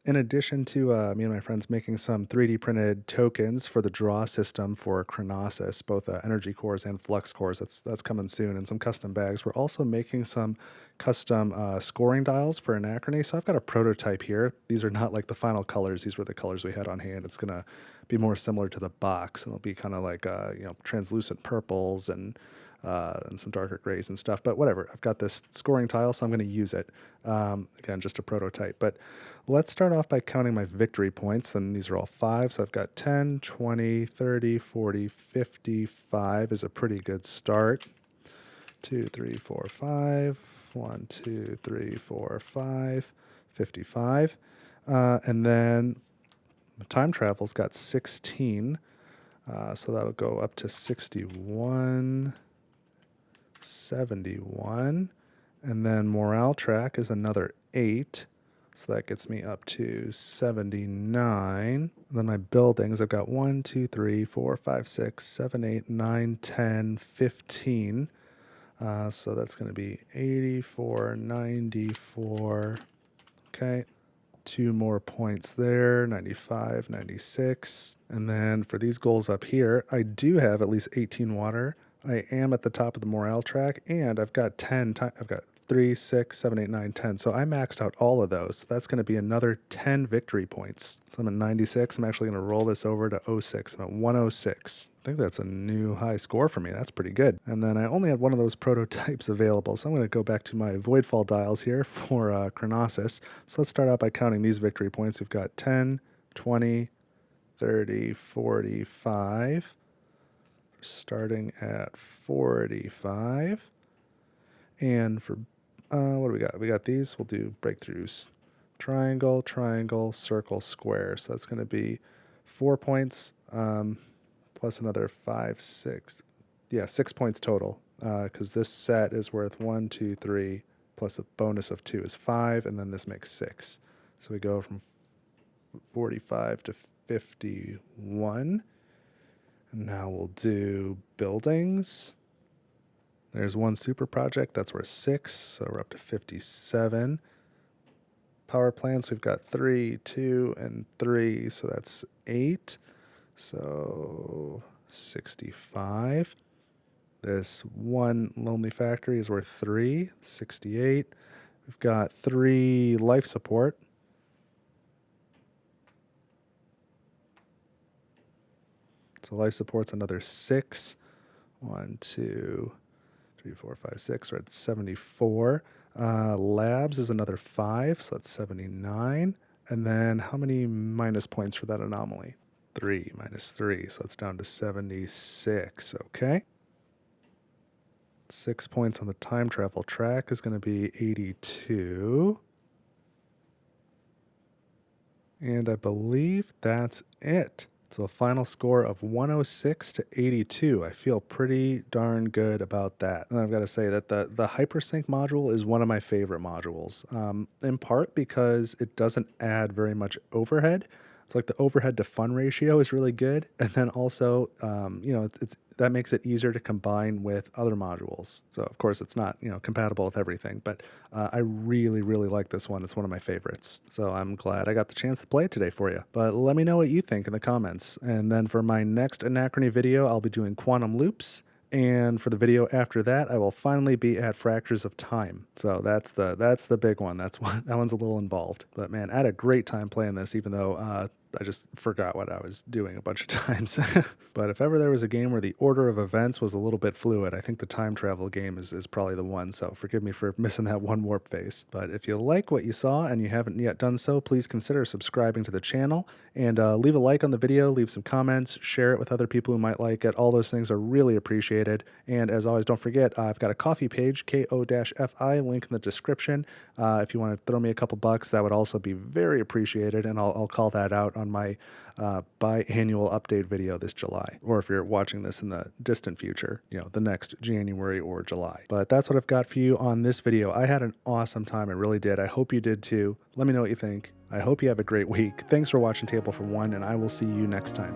in addition to me and my friends making some 3D printed tokens for the draw system for Chronosis, both energy cores and flux cores, that's coming soon, and some custom bags, we're also making some custom scoring dials for Anachrony. So I've got a prototype here. These are not like the final colors. These were the colors we had on hand. It's going to be more similar to the box, and it'll be kind of like translucent purples and some darker grays and stuff. But whatever, I've got this scoring tile, so I'm going to use it. Again, just a prototype. But let's start off by counting my victory points. And these are all 5. So I've got 10, 20, 30, 40, 55 is a pretty good start. 2, 3, 4, 5. 1, 2, 3, 4, 5. 55. And then time travel's got 16. So that'll go up to 61. 71, and then morale track is another 8, so that gets me up to 79. And then my buildings, I've got 1, 2, 3, 4, 5, 6, 7, 8, 9, 10, 15. So that's going to be 84, 94. Okay. 2 more points there, 95, 96. And then for these goals up here, I do have at least 18 water. I am at the top of the morale track, and I've got 10. I've got 3, 6, 7, 8, 9, 10. So I maxed out all of those. So that's going to be another 10 victory points. So I'm at 96. I'm actually going to roll this over to 06. I'm at 106. I think that's a new high score for me. That's pretty good. And then I only had one of those prototypes available. So I'm going to go back to my Voidfall dials here for Chronosis. So let's start out by counting these victory points. We've got 10, 20, 30, 45. Starting at 45. And for, what do we got? We got these. We'll do breakthroughs. Triangle, triangle, circle, square. So that's going to be 4 points, plus another 5, 6. Yeah, 6 points total, because this set is worth 1, 2, 3, plus a bonus of 2 is 5, and then this makes 6. So we go from 45 to 51. And now we'll do buildings. There's 1 super project. That's worth 6. So we're up to 57. Power plants, we've got 3, 2, and 3. So that's 8. So 65. This 1 lonely factory is worth 3. 68. We've got 3 life support. So life support's another 6. 1, 2, 3, 4, 5, 6. We're at 74. Labs is another 5, so that's 79. And then how many minus points for that anomaly? 3 minus 3, so it's down to 76. Okay. 6 points on the time travel track is going to be 82. And I believe that's it. So a final score of 106 to 82. I feel pretty darn good about that. And I've got to say that the Hypersync module is one of my favorite modules, in part because it doesn't add very much overhead. It's like the overhead to fun ratio is really good. And then also, it's that makes it easier to combine with other modules. So of course it's not, compatible with everything, but I really, really like this one. It's one of my favorites. So I'm glad I got the chance to play it today for you. But let me know what you think in the comments. And then for my next Anachrony video, I'll be doing quantum loops. And for the video after that, I will finally be at Fractures of Time. So that's the big one. That one's a little involved. But man, I had a great time playing this, even though I just forgot what I was doing a bunch of times. But if ever there was a game where the order of events was a little bit fluid, I think the time travel game is probably the one. So forgive me for missing that one warp phase. But if you like what you saw and you haven't yet done so, please consider subscribing to the channel and leave a like on the video, leave some comments, share it with other people who might like it. All those things are really appreciated. And as always, don't forget, I've got a Ko-fi page, ko-fi, link in the description. If you want to throw me a couple bucks, that would also be very appreciated. And I'll call that out on my biannual update video this July, or if you're watching this in the distant future, the next January or July. But that's what I've got for you on this video. I had an awesome time. I really did. I hope you did too. Let me know what you think. I hope you have a great week. Thanks for watching Table for One, and I will see you next time.